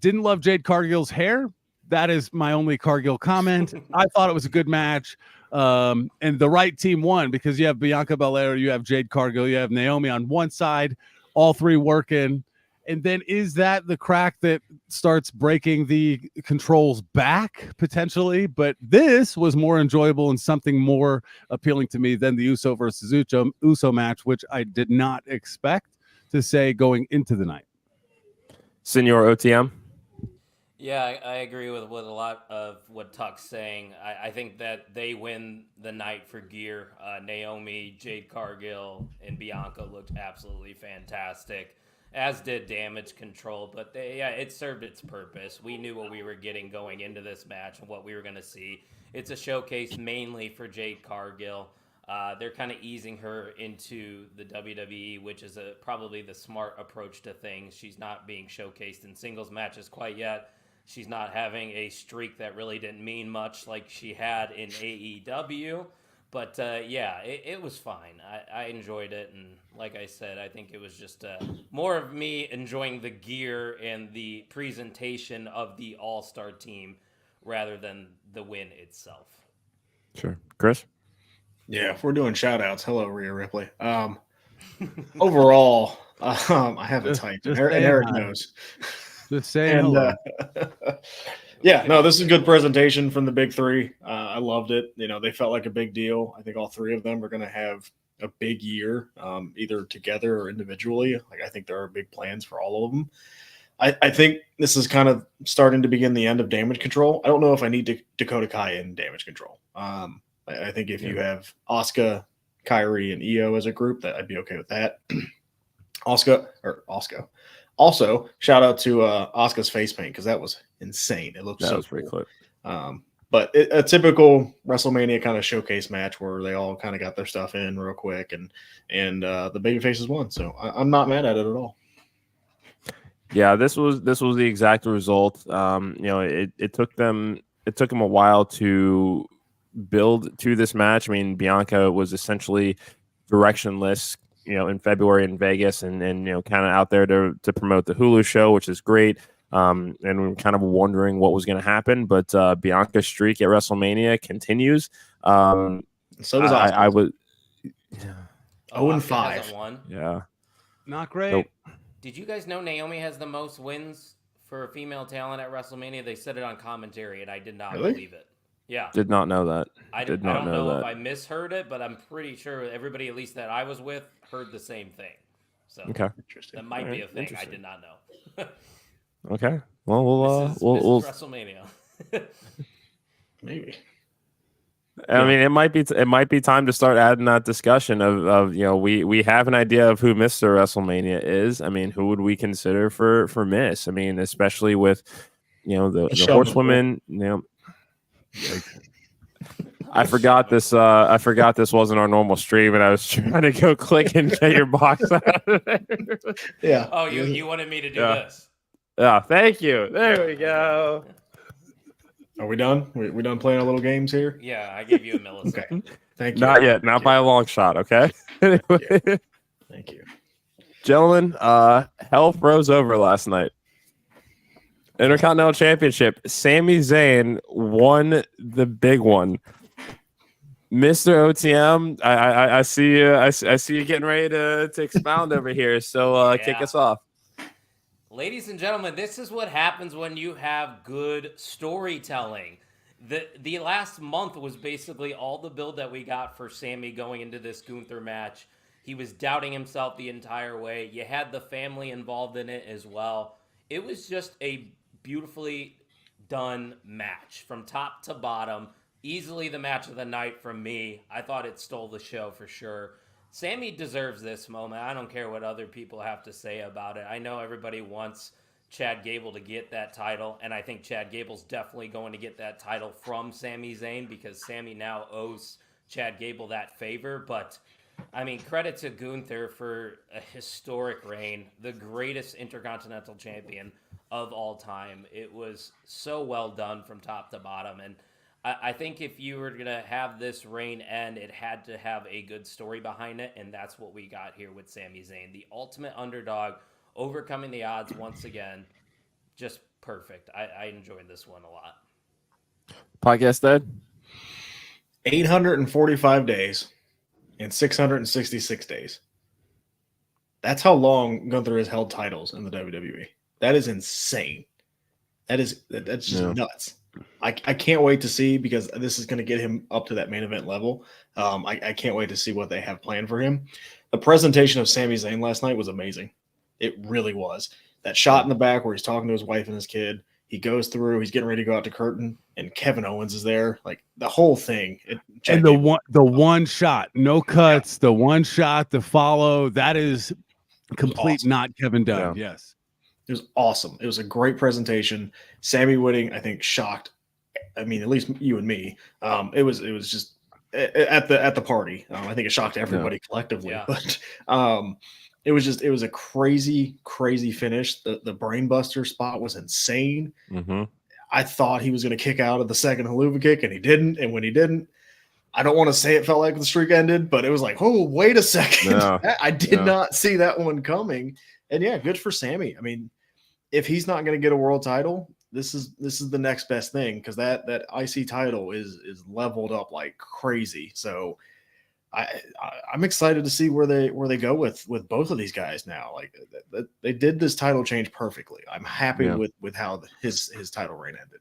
didn't love Jade Cargill's hair. That is my only Cargill comment. I thought it was a good match. And the right team won because you have Bianca Belair, you have Jade Cargill, you have Naomi on one side, all 3 working. And then is that the crack that starts breaking the Control's back potentially? But this was more enjoyable and something more appealing to me than the Uso versus Uso match, which I did not expect to say going into the night. Senor OTM? Yeah, I agree with a lot of what Tuck's saying. I think that they win the night for gear. Naomi, Jade Cargill, and Bianca looked absolutely fantastic, as did Damage Control. But it served its purpose. We knew what we were getting going into this match and what we were going to see. It's a showcase mainly for Jade Cargill. They're kind of easing her into the WWE, which is probably the smart approach to things. She's not being showcased in singles matches quite yet. She's not having a streak that really didn't mean much like she had in AEW. But it was fine. I enjoyed it, and like I said, I think it was just more of me enjoying the gear and the presentation of the All-Star team rather than the win itself. Sure. Chris? Yeah, if we're doing shout outs, hello, Rhea Ripley. Overall, I have it typed, and Eric knows. Just saying And hello. yeah, no, this is a good presentation from the big three. I loved it. You know, they felt like a big deal. I think all three of them are going to have a big year, either together or individually. Like, I think there are big plans for all of them. I think this is kind of starting to begin the end of Damage Control. I don't know if I need Dakota Kai in Damage Control. I think if you have Asuka, Kyrie, and Io as a group, that I'd be okay with that. Asuka. Also, shout out to Asuka's face paint because that was insane. It looked so pretty cool. cool. But a typical WrestleMania kind of showcase match where they all kind of got their stuff in real quick, and the baby faces won. So I'm not mad at it at all. Yeah, this was the exact result. It took them a while to build to this match. I mean, Bianca was essentially directionless, in February in Vegas, and kind of out there to promote the Hulu show, which is great. And we're kind of wondering what was going to happen, but Bianca's streak at WrestleMania continues. So does Asuka. I was 0-5. Yeah, Not great. Nope. Did you guys know Naomi has the most wins for a female talent at WrestleMania? They said it on commentary, and I did not believe it. Yeah. Did not know that. I don't know if I misheard it, but I'm pretty sure everybody, at least that I was with, heard the same thing. So Okay. That might be a thing. I did not know. Okay. Well, we'll WrestleMania. Maybe. I mean, it might be time to start adding that discussion of we have an idea of who Mr. WrestleMania is. I mean, who would we consider for Miss? I mean, especially with the horsewomen. I forgot this. I forgot this wasn't our normal stream, and I was trying to go click and get your box out of there. Yeah. Oh, you wanted me to do this? Yeah. Thank you. There we go. Are we done? We done playing our little games here? Yeah, I gave you a millisecond. Okay. Thank you. Not yet. Not by a long shot. Okay. Anyway. Thank you. Gentlemen, hell froze over last night. Intercontinental Championship. Sami Zayn won the big one. Mr. OTM, I see you. I see you getting ready to expound over here. So kick us off. Ladies and gentlemen, this is what happens when you have good storytelling. The last month was basically all the build that we got for Sami going into this Gunther match. He was doubting himself the entire way. You had the family involved in it as well. It was just a beautifully done match from top to bottom. Easily the match of the night from me. I thought it stole the show for sure. Sami deserves this moment. I don't care what other people have to say about it. I know everybody wants Chad Gable to get that title, and I think Chad Gable's definitely going to get that title from Sami Zayn because Sami now owes Chad Gable that favor. But, I mean, credit to Gunther for a historic reign, the greatest Intercontinental Champion of all time. It was so well done from top to bottom, and I think if you were going to have this reign end, it had to have a good story behind it, and that's what we got here with Sami Zayn. The ultimate underdog, overcoming the odds once again. Just perfect. I enjoyed this one a lot. Podcast dead? 845 days and 666 days. That's how long Gunther has held titles in the WWE. That is insane. That's just nuts. I can't wait to see because this is going to get him up to that main event level. I can't wait to see what they have planned for him. The presentation of Sami Zayn last night was amazing. It really was. That shot in the back where he's talking to his wife and his kid. He goes through. He's getting ready to go out to curtain, and Kevin Owens is there. Like the whole thing. And the one shot, no cuts. Yeah. The one shot, the follow. That is complete. Awesome. Not Kevin Dunn. Yeah. Yes. It was awesome. It was a great presentation. Sami winning, I think, shocked. I mean, at least you and me. It was just at the party. I think it shocked everybody collectively. Yeah. But it was a crazy finish. The brainbuster spot was insane. Mm-hmm. I thought he was going to kick out of the second haluva kick, and he didn't. And when he didn't, I don't want to say it felt like the streak ended, but it was like, oh, wait a second. No. I did not see that one coming. And yeah, good for Sami. I mean, if he's not going to get a world title, this is the next best thing because that IC title is leveled up like crazy. So I'm excited to see where they go with both of these guys now. Like they did this title change perfectly. I'm happy with how his title reign ended.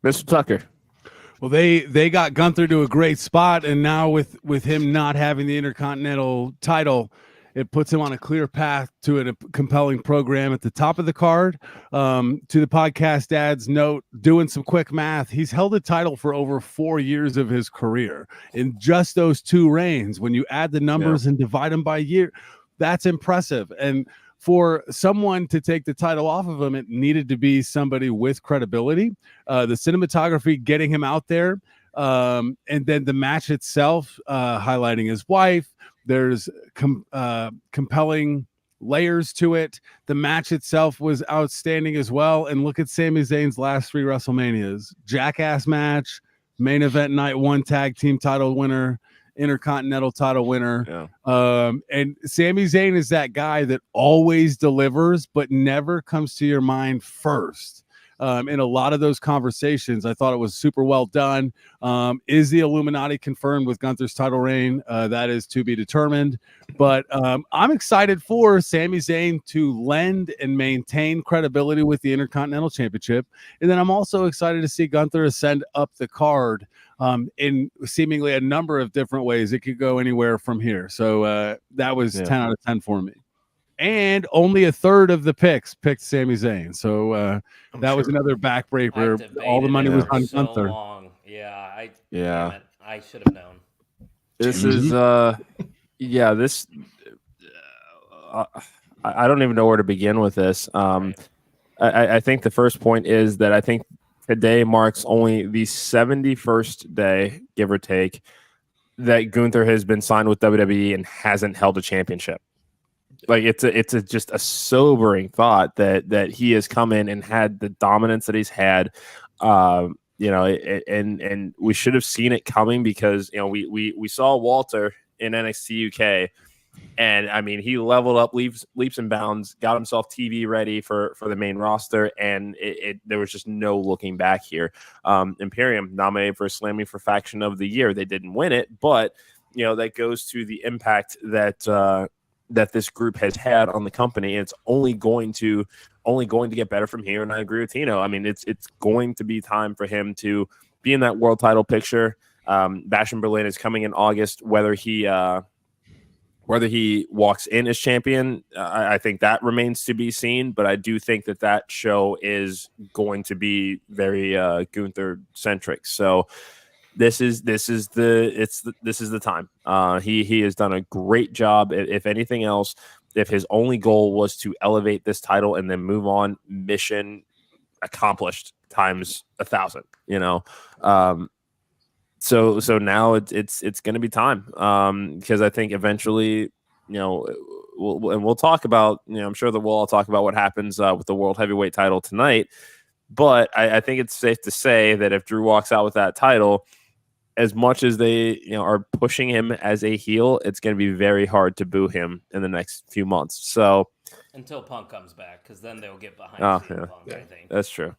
Mr. Tucker. Well, they got Gunther to a great spot, and now with him not having the Intercontinental title, it puts him on a clear path to a compelling program at the top of the card. To the podcast dad's note, doing some quick math, he's held a title for over 4 years of his career in just those 2 reigns. When you add the numbers and divide them by year, that's impressive. And for someone to take the title off of him, it needed to be somebody with credibility. The cinematography getting him out there, and then the match itself, highlighting his wife. There's compelling layers to it. The match itself was outstanding as well. And look at Sami Zayn's last 3 WrestleManias. Jackass match, main event night 1 tag team title winner, Intercontinental title winner. And Sami Zayn is that guy that always delivers, but never comes to your mind first. In a lot of those conversations, I thought it was super well done. Is the Illuminati confirmed with Gunther's title reign? That is to be determined. But I'm excited for Sami Zayn to lend and maintain credibility with the Intercontinental Championship. And then I'm also excited to see Gunther ascend up the card in seemingly a number of different ways. It could go anywhere from here. So that was 10 out of 10 for me. And only a third of the picks picked Sami Zayn. So that was another backbreaker. All the money was on Gunther. Long. Yeah, I should have known. This is this I don't even know where to begin with this. I think the first point is that I think today marks only the 71st day, give or take, that Gunther has been signed with WWE and hasn't held a championship. Like it's just a sobering thought that he has come in and had the dominance that he's had, and we should have seen it coming because we saw Walter in NXT UK, and I mean he leveled up leaps and bounds, got himself TV ready for the main roster, and there was just no looking back here. Imperium nominated for Slamming for Faction of the Year, they didn't win it, but that goes to the impact that this group has had on the company. It's only going to get better from here. And I agree with Tino. I mean, it's going to be time for him to be in that world title picture. Bash in Berlin is coming in August. Whether he walks in as champion, I think that remains to be seen. But I do think that show is going to be very Gunther centric. So this is the time. He has done a great job. If anything else, if his only goal was to elevate this title and then move on, mission accomplished times 1,000. So now it's going to be time, because I think eventually, we'll talk about, I'm sure that we'll all talk about what happens with the World Heavyweight title tonight. But I think it's safe to say that if Drew walks out with that title, as much as they are pushing him as a heel, it's going to be very hard to boo him in the next few months. So until Punk comes back, because then they'll get behind Punk. I think that's true.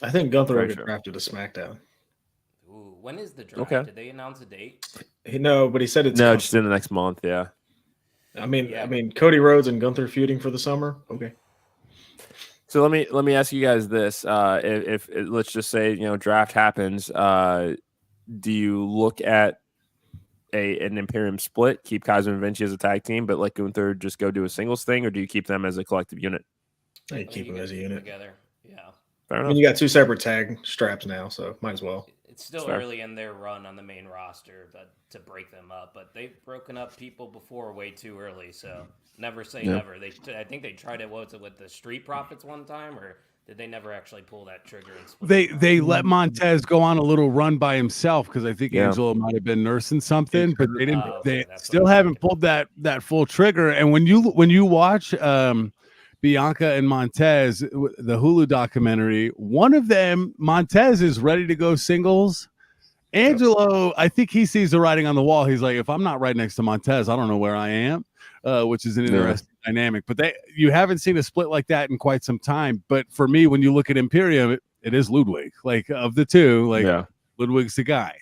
I think Gunther will get drafted to SmackDown. Ooh, when is the draft? Okay. Did they announce a date? No, but he said it's just in the next month. Yeah. I mean, Cody Rhodes and Gunther feuding for the summer. Okay. So let me ask you guys this: if let's just say draft happens, do you look at an Imperium split, keep Kaiser and Vinci as a tag team, but let Gunther just go do a singles thing, or do you keep them as a collective unit? I keep them as a unit together. Yeah. Fair enough. I mean, you got 2 separate tag straps now, so might as well. It's still early in their run on the main roster, but to break them up. But they've broken up people before way too early, so never say never. I think they tried it. What was it with the Street Profits one time, or did they never actually pull that trigger? And split they let Montez go on a little run by himself because I think Angelo might have been nursing something, but they didn't. They still haven't pulled that full trigger. And when you watch Bianca and Montez, the Hulu documentary, one of them, Montez, is ready to go singles. Angelo, I think he sees the writing on the wall. He's like, if I'm not right next to Montez, I don't know where I am, which is an interesting dynamic. But you haven't seen a split like that in quite some time. But for me, when you look at Imperium, it is Ludwig. Like, of the two, Ludwig's the guy.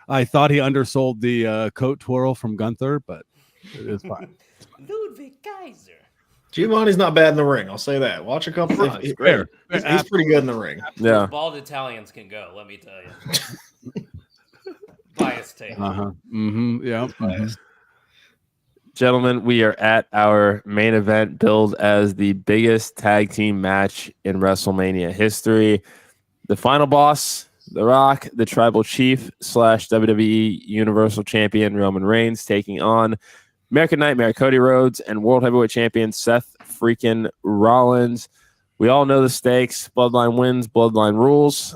I thought he undersold the coat twirl from Gunther, but it is fine. Ludwig Kaiser. Giovanni's not bad in the ring. I'll say that. Watch a couple. It's fair. He's pretty good in the ring. Yeah. Those bald Italians can go. Let me tell you. Bias take. Uh-huh. Mm-hmm. Yeah. Biased. Gentlemen, we are at our main event billed as the biggest tag team match in WrestleMania history. The final boss, The Rock, the Tribal Chief / WWE Universal Champion Roman Reigns, taking on American Nightmare Cody Rhodes and World Heavyweight Champion Seth freaking Rollins. We all know the stakes. Bloodline wins, Bloodline rules.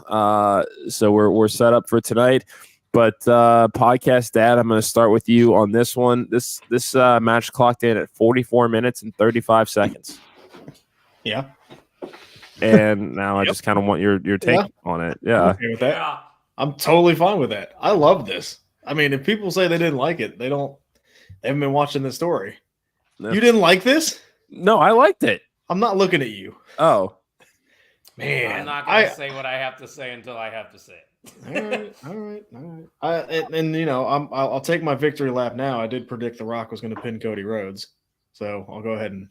So we're set up for tonight. But Podcast Dad, I'm going to start with you on this one. This match clocked in at 44 minutes and 35 seconds. Yeah. And now I just kind of want your take on it. Yeah. I'm okay with that. Yeah. I'm totally fine with that. I love this. I mean, if people say they didn't like it, they haven't been watching the story. No. You didn't like this? No, I liked it. I'm not looking at you. Oh. Man. I'm not going to say what I have to say until I have to say it. All right. And you know, I'll take my victory lap now. I did predict The Rock was going to pin Cody Rhodes, so I'll go ahead and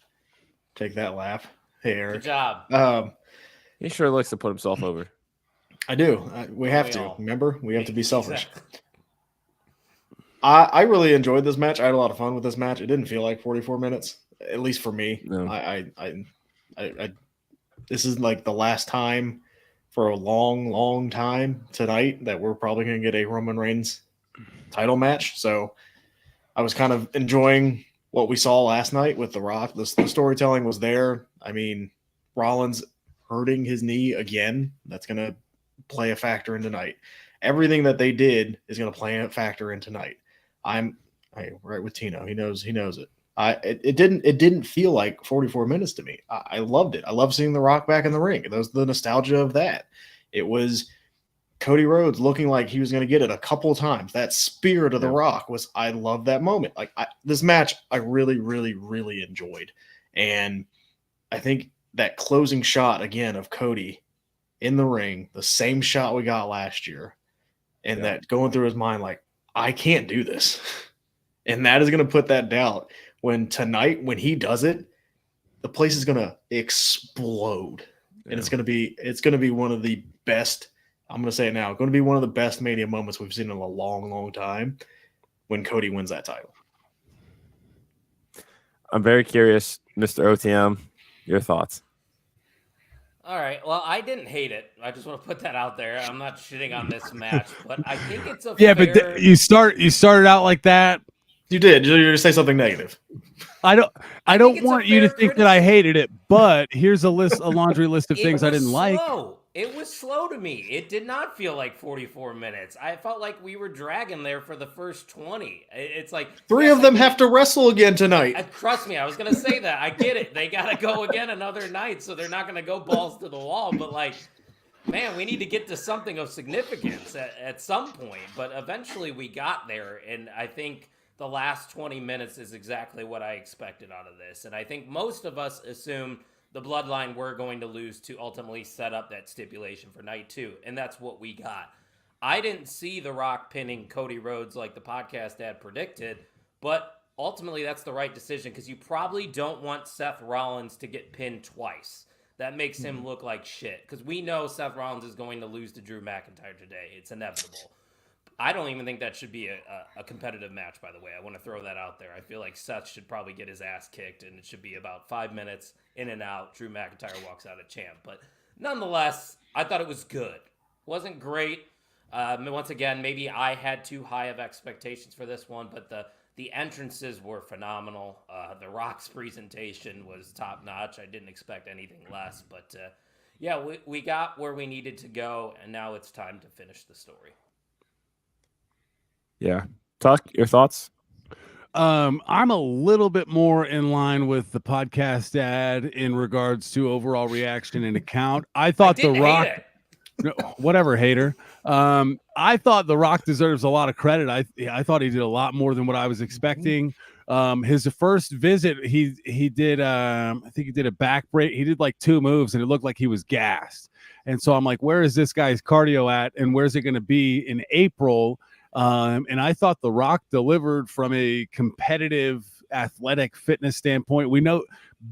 take that lap. Hey, Eric. Good job. He sure likes to put himself over. I do. We have We to. all- Remember, we have to be selfish. Exactly. I really enjoyed this match. I had a lot of fun with this match. It didn't feel like 44 minutes, at least for me. No. I this is like the last time for a long time tonight that we're probably going to get a Roman Reigns title match. So I was kind of enjoying what we saw last night with The Rock. The storytelling was there. I mean, Rollins hurting his knee again. That's going to play a factor in tonight. Everything that they did is going to play a factor in tonight. I'm right with Tino. He knows it. It didn't feel like 44 minutes to me. I loved it. I love seeing The Rock back in the ring. That was the nostalgia of that. It was Cody Rhodes looking like he was going to get it a couple of times. That spirit of The Rock was, I love that moment. Like this match, I really, really, really enjoyed. And I think that closing shot again of Cody in the ring, the same shot we got last year, and that going through his mind, like, I can't do this. And that is going to put that doubt when tonight, when he does it, the place is going to explode. Yeah. And it's going to be one of the best, I'm going to say it now, going to be one of the best Mania moments we've seen in a long time when Cody wins that title. I'm very curious, Mr. OTM, your thoughts. All right. Well, I didn't hate it. I just want to put that out there. I'm not shitting on this match, but I think it's a Yeah, fair... but you started out like that. You did. You're going to say something negative. I don't it's a want you to fair think that I hated it, but here's a laundry list of It things I was didn't like. slow. It was slow to me. It did not feel like 44 minutes. I felt like we were dragging there for the first 20. It's like Three of them have to wrestle again tonight. Trust me, I was going to say that. I get it. They got to go again another night, so they're not going to go balls to the wall. But, like, man, we need to get to something of significance at some point. But eventually we got there, and I think the last 20 minutes is exactly what I expected out of this. And I think most of us assumed the Bloodline were going to lose to ultimately set up that stipulation for night 2. And that's what we got. I didn't see The Rock pinning Cody Rhodes like the podcast had predicted, but ultimately that's the right decision because you probably don't want Seth Rollins to get pinned twice. That makes him look like shit because we know Seth Rollins is going to lose to Drew McIntyre today. It's inevitable. I don't even think that should be a competitive match, by the way. I want to throw that out there. I feel like Seth should probably get his ass kicked, and it should be about 5 minutes, in and out. Drew McIntyre walks out a champ. But nonetheless, I thought it was good. Wasn't great. Once again, maybe I had too high of expectations for this one, but the entrances were phenomenal. The Rock's presentation was top-notch. I didn't expect anything less. But, yeah, we got where we needed to go, and now it's time to finish the story. Yeah. Tuck, your thoughts? I'm a little bit more in line with the podcast ad in regards to overall reaction and account. I thought The Rock, whatever, hater. I thought The Rock deserves a lot of credit. I thought he did a lot more than what I was expecting. His first visit, he did I think he did a back break. He did like 2 moves and it looked like he was gassed. And so I'm like, where is this guy's cardio at? And where's it going to be in April? And I thought The Rock delivered from a competitive athletic fitness standpoint. We know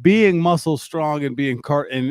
being muscle strong and being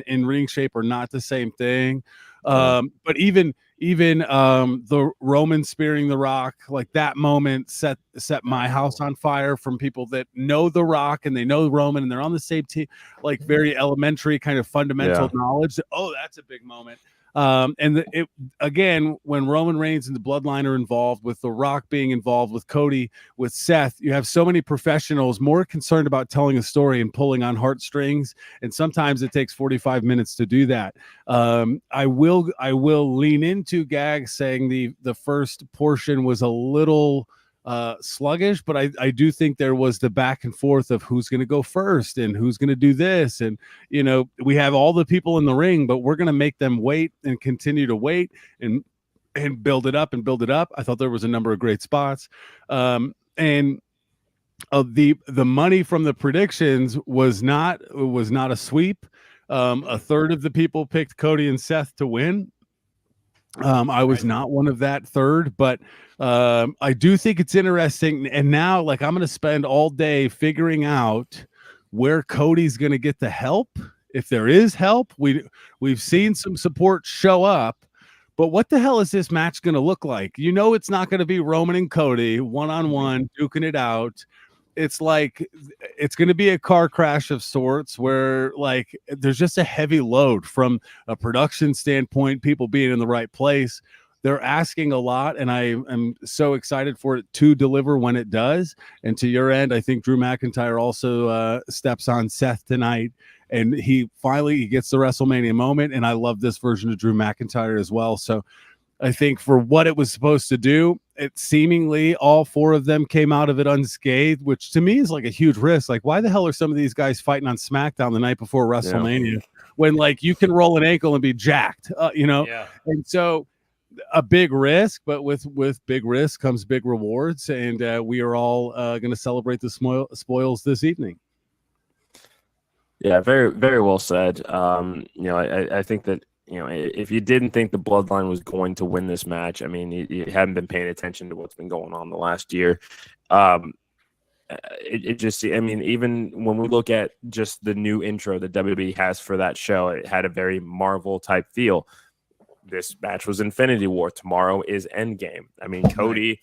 in ring shape are not the same thing. But even the Roman spearing The Rock, like that moment set my house on fire from people that know The Rock and they know Roman and they're on the same team, like very elementary kind of fundamental knowledge. Oh, that's a big moment. Again, when Roman Reigns and the Bloodline are involved, with The Rock being involved, with Cody, with Seth, you have so many professionals more concerned about telling a story and pulling on heartstrings, and sometimes it takes 45 minutes to do that. I will lean into Gag saying the first portion was a little sluggish, but I do think there was the back and forth of who's going to go first and who's going to do this. And, we have all the people in the ring, but we're going to make them wait and continue to wait and build it up and build it up. I thought there was a number of great spots. And the money from the predictions was not a sweep. A third of the people picked Cody and Seth to win. I was not one of that third, but I do think it's interesting. And now, like, I'm going to spend all day figuring out where Cody's going to get the help. If there is help, we've seen some support show up, but what the hell is this match going to look like? It's not going to be Roman and Cody one-on-one duking it out. It's like it's going to be a car crash of sorts where, like, there's just a heavy load from a production standpoint, people being in the right place. They're asking a lot, and I am so excited for it to deliver when it does. And to your end, I think Drew McIntyre also steps on Seth tonight, and he gets the WrestleMania moment, and I love this version of Drew McIntyre as well. So I think for what it was supposed to do, it seemingly all four of them came out of it unscathed, which to me is like a huge risk. Like, why the hell are some of these guys fighting on SmackDown the night before WrestleMania when, like, you can roll an ankle and be jacked, And so a big risk, but with big risk comes big rewards. And we are all going to celebrate the spoils this evening. Yeah, very, very well said. I think that, if you didn't think the Bloodline was going to win this match, I mean, you haven't been paying attention to what's been going on the last year. Even when we look at just the new intro that WWE has for that show, it had a very Marvel type feel. This match was Infinity War. Tomorrow is Endgame. I mean, Cody.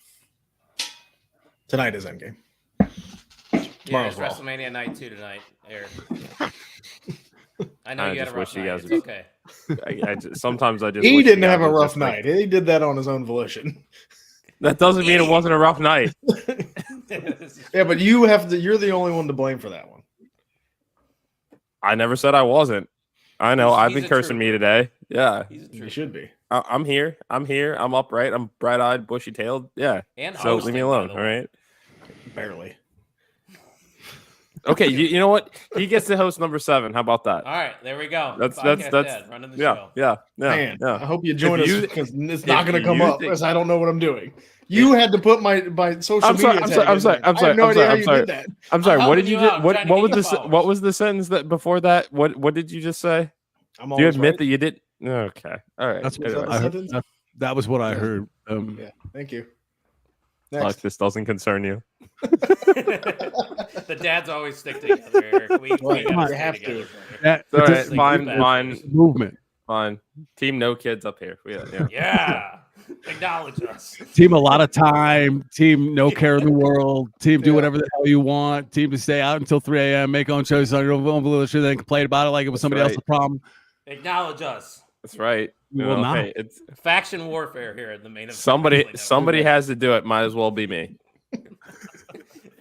Tonight is Endgame. Tomorrow's WrestleMania Night 2 tonight, Eric. I know you had a rough night. It's okay. Sometimes I just. He didn't have a rough night. He did that on his own volition. That doesn't mean it wasn't a rough night. Yeah, but you're the only one to blame for that one. I never said I wasn't. I know. I've been cursing me today. Yeah. You should be. I'm here. I'm upright. I'm bright-eyed, bushy-tailed. Yeah. And so leave me alone. All right. Barely. Okay. You know what? He gets to host number 7. How about that? All right. There we go. That's running the show. Yeah. Man, I hope you join us because it's not going to come up because I don't know what I'm doing. You had to put my social media. I'm sorry. I have no idea how you did that. I'm sorry. What did you just? What was the sentence that before that? What did you just say? Do you admit that you did? Okay. All right. That's what that was what I heard. Yeah. Thank you. Like, this doesn't concern you. The dads always stick together, Eric. We have to. All right. Fine. Movement. Fine. Team no kids up here. Yeah. Acknowledge us. Team a lot of time. Team no care in the world. Team do whatever the hell you want. Team to stay out until 3 a.m. Make own choices on your own bullshit, then complain about it like it was somebody else's problem. Acknowledge us. That's right. We will not. It's faction warfare here at the main event. Somebody has to do it. Might as well be me.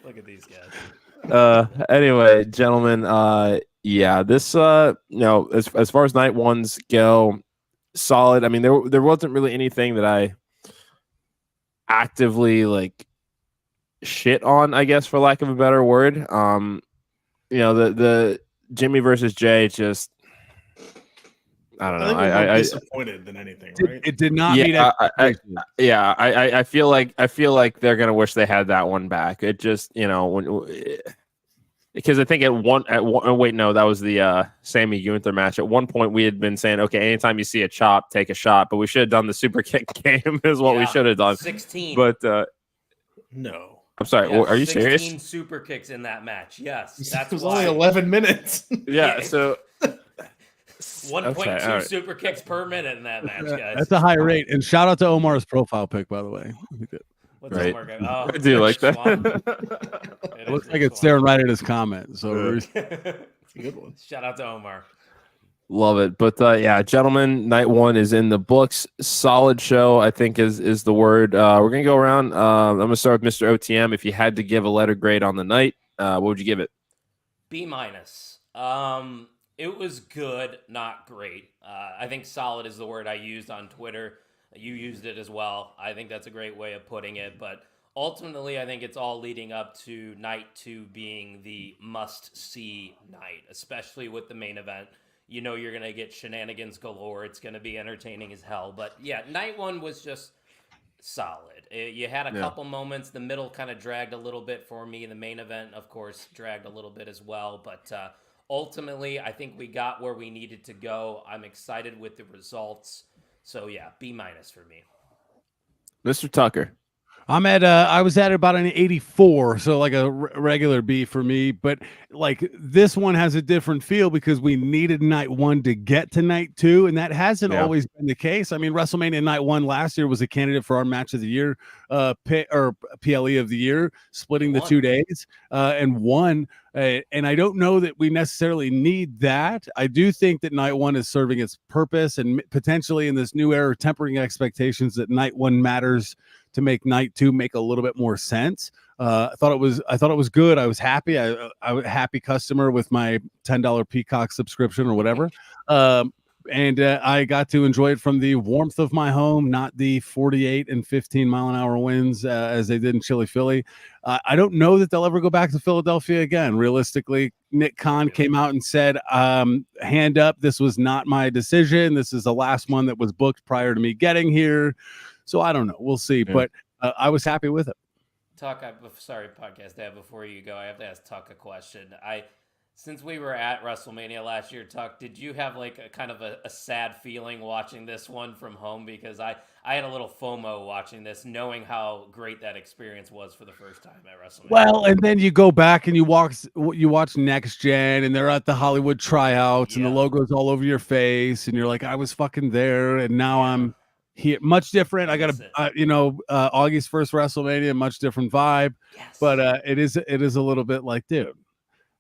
Look at these guys. Anyway, gentlemen, this as far as night ones go, solid. I mean, there wasn't really anything that I actively like shit on, I guess, for lack of a better word. The Jimmy versus Jay, just I don't know. I disappointed than anything, right? It did not. I feel like they're gonna wish they had that one back. It just, when Because I think at one oh, wait, no, that was the Sammy Gunther match. At one point, we had been saying, okay, anytime you see a chop, take a shot. But we should have done the super kick game is what we should have done. 16. But no. I'm sorry. Yeah, are you 16 serious? 16 super kicks in that match. Yes, it was only 11 minutes. Yeah, so 1.2 right. super kicks per minute in that match, guys. That's a high rate. And shout out to Omar's profile pic, by the way. What's right. Omar going? Oh, I do like that. It looks like it's staring right at his comment. So it's a good one. Shout out to Omar. Love it. But yeah, gentlemen, night one is in the books. Solid show, I think is the word. We're gonna go around. I'm gonna start with Mr. OTM. If you had to give a letter grade on the night, what would you give it? B-. It was good, not great. I think solid is the word I used on Twitter. You used it as well. I think that's a great way of putting it. But ultimately, I think it's all leading up to night 2 being the must-see night, especially with the main event. You know you're going to get shenanigans galore. It's going to be entertaining as hell. But yeah, night 1 was just solid. You had a couple moments. The middle kind of dragged a little bit for me. The main event, of course, dragged a little bit as well. But ultimately, I think we got where we needed to go. I'm excited with the results. So yeah, B- for me. Mr. Tucker. I'm at I was at about an 84, so like a regular B for me, but like this one has a different feel because we needed night 1 to get to night 2, and that hasn't always been the case. I mean, WrestleMania Night 1 last year was a candidate for our match of the year, PLE of the year, splitting the 2 days and won. And I don't know that we necessarily need that. I do think that night 1 is serving its purpose, and potentially in this new era, tempering expectations that night 1 matters to make night 2 make a little bit more sense. I thought it was good. I was happy. I was a happy customer with my $10 Peacock subscription or whatever. And I got to enjoy it from the warmth of my home, not the 48 and 15 mile an hour winds as they did in Chilly Philly. I don't know that they'll ever go back to Philadelphia again. Realistically, Nick Khan came out and said, hand up, this was not my decision. This is the last one that was booked prior to me getting here. So I don't know. We'll see. Yeah. But I was happy with it. Tuck, sorry, podcast dad, before you go, I have to ask Tuck a question. Since we were at WrestleMania last year, Tuck, did you have like a kind of a sad feeling watching this one from home? Because I had a little FOMO watching this, knowing how great that experience was for the first time at WrestleMania. Well, and then you go back and you watch Next Gen, and they're at the Hollywood tryouts, and the logo's all over your face, and you're like, I was fucking there, and now I'm here. Much different. I got August 1st WrestleMania, much different vibe. Yes. But it is a little bit like, dude.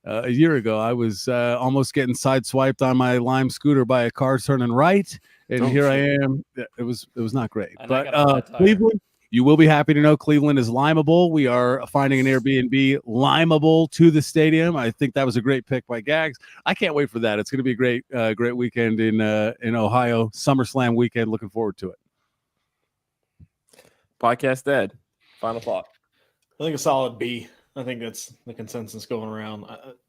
A year ago, I was almost getting sideswiped on my Lime scooter by a car turning right, and here I am. It was not great. But Cleveland, you will be happy to know Cleveland is limeable. We are finding an Airbnb limeable to the stadium. I think that was a great pick by Gags. I can't wait for that. It's going to be a great weekend in Ohio, SummerSlam weekend. Looking forward to it. Podcast Dad, final thought. I think a solid B. I think that's the consensus going around.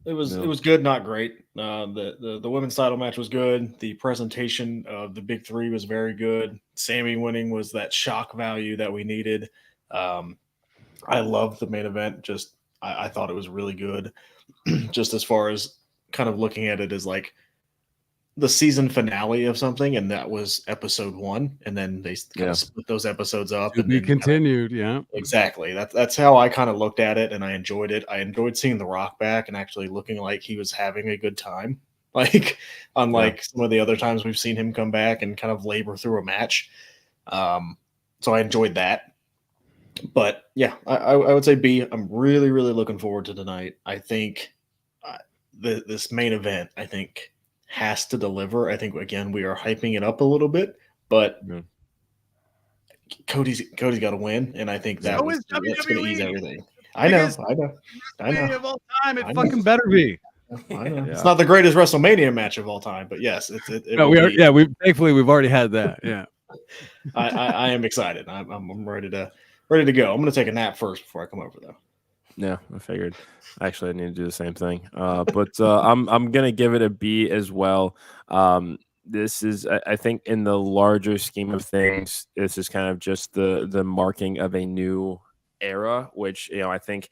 It was good, not great. The women's title match was good. The presentation of the big 3 was very good. Sammy winning was that shock value that we needed. I loved the main event. I thought it was really good. Just as far as kind of looking at it as like the season finale of something, and that was episode 1, and then they kind of split those episodes up and then continued. Exactly. That's how I kind of looked at it, and I enjoyed it. I enjoyed seeing The Rock back and actually looking like he was having a good time, like unlike some of the other times we've seen him come back and kind of labor through a match. So I enjoyed that. But yeah, I would say B. I'm really, really looking forward to tonight. I think this main event, I think, has to deliver. I think, again, we are hyping it up a little bit, but Cody's got to win, and I think that's going to ease everything. I know. Of all time, it fucking better be. I know. It's not the greatest WrestleMania match of all time, but yes, thankfully we've already had that. Yeah, I am excited. I'm ready to go. I'm going to take a nap first before I come over though. Yeah, I figured. Actually, I need to do the same thing. But I'm gonna give it a B as well. This is, I think, in the larger scheme of things, this is kind of just the marking of a new era, which I think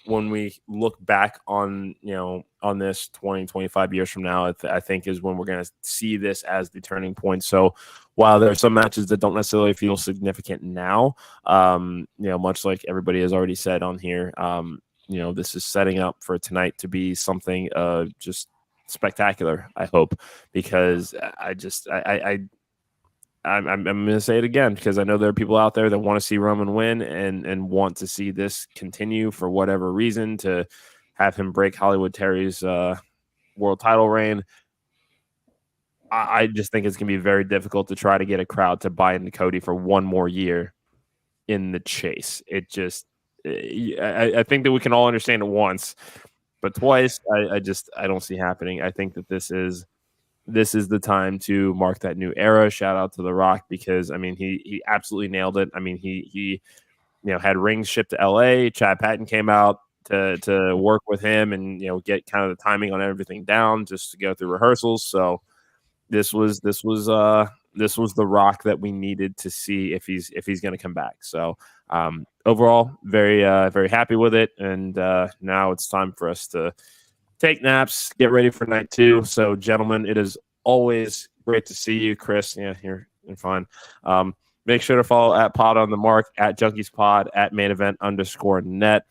when we look back on, on this 20, 25 years from now, I think is when we're going to see this as the turning point. So while there are some matches that don't necessarily feel significant now, much like everybody has already said on here, this is setting up for tonight to be something just spectacular, I hope, because I'm going to say it again because I know there are people out there that want to see Roman win and want to see this continue for whatever reason, to have him break Hollywood Terry's world title reign. I just think it's going to be very difficult to try to get a crowd to buy into Cody for one more year in the chase. It just, I think that we can all understand it once, but twice, I don't see happening. I think that this is the time to mark that new era. Shout out to The Rock, because he absolutely nailed it. He had rings shipped to LA. Chad Patton came out to work with him and get kind of the timing on everything down, just to go through rehearsals. So this was the Rock that we needed to see if he's going to come back. So overall, very very happy with it, and now it's time for us to take naps, get ready for night 2. So, gentlemen, it is always great to see you. Chris, you're fine. Make sure to follow at Pod on the Mark, at Junkies Pod, at Main Event _net.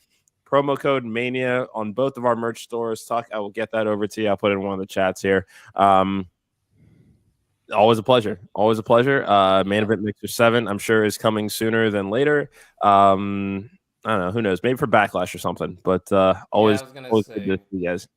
Promo code Mania on both of our merch stores. Tuck, I will get that over to you. I'll put it in one of the chats here. Always a pleasure. Always a pleasure. Main Event Mixer 7, I'm sure, is coming sooner than later. I don't know. Who knows? Maybe for Backlash or something. But always good to see you guys.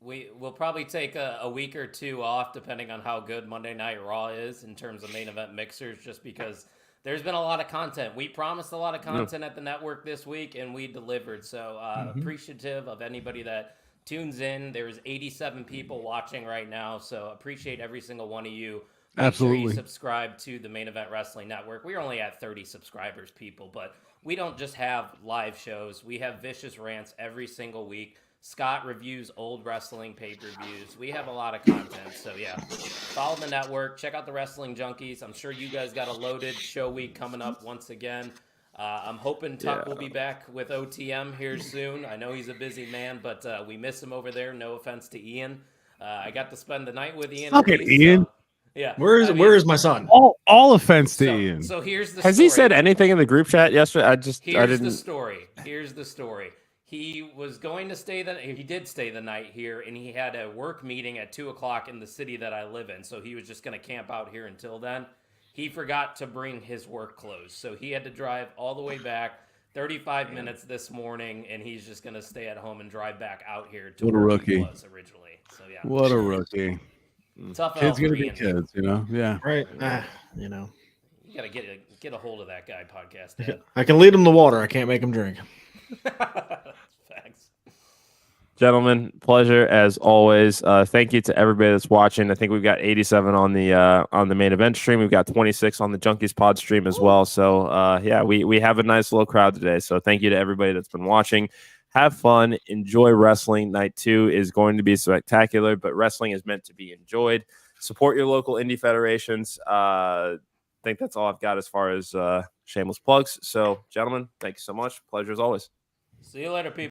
We'll probably take a week or 2 off, depending on how good Monday Night Raw is in terms of Main Event Mixers, just because there's been a lot of content. We promised a lot of content at the network this week, and we delivered. So appreciative of anybody that tunes in. There's 87 people watching right now, so appreciate every single one of you. Make Absolutely. sure you subscribe to the Main Event Wrestling Network. We're only at 30 subscribers, people, but we don't just have live shows. We have vicious rants every single week. Scott reviews old wrestling pay-per-views. We have a lot of content, so yeah. Follow the network. Check out the Wrestling Junkies. I'm sure you guys got a loaded show week coming up once again. I'm hoping Tuck will be back with OTM here soon. I know he's a busy man, but we miss him over there. No offense to Ian. I got to spend the night with Ian. Okay, Ian. So, yeah. Where is my son? All offense to Ian. So here's the Has story. he said anything in the group chat yesterday? Here's the story. He was going to he did stay the night here, and he had a work meeting at 2:00 in the city that I live in. So he was just going to camp out here until then. He forgot to bring his work clothes. So he had to drive all the way back 35 minutes this morning, and he's just going to stay at home and drive back out here to where he was originally. So yeah. What a rookie. Tough Kids L gonna for be Ian. kids, Yeah. Right. You got to get a hold of that guy podcast, Dad. I can lead him to water. I can't make him drink. Facts. Gentlemen, pleasure as always. Thank you to everybody that's watching. I think we've got 87 on the Main Event stream. We've got 26 on the Junkies Pod stream as well. So we have a nice little crowd today. So thank you to everybody that's been watching. Have fun, enjoy wrestling. Night 2 is going to be spectacular, but wrestling is meant to be enjoyed. Support your local indie federations. I think that's all I've got as far as shameless plugs. So, gentlemen, thank you so much. Pleasure as always. See you later, people.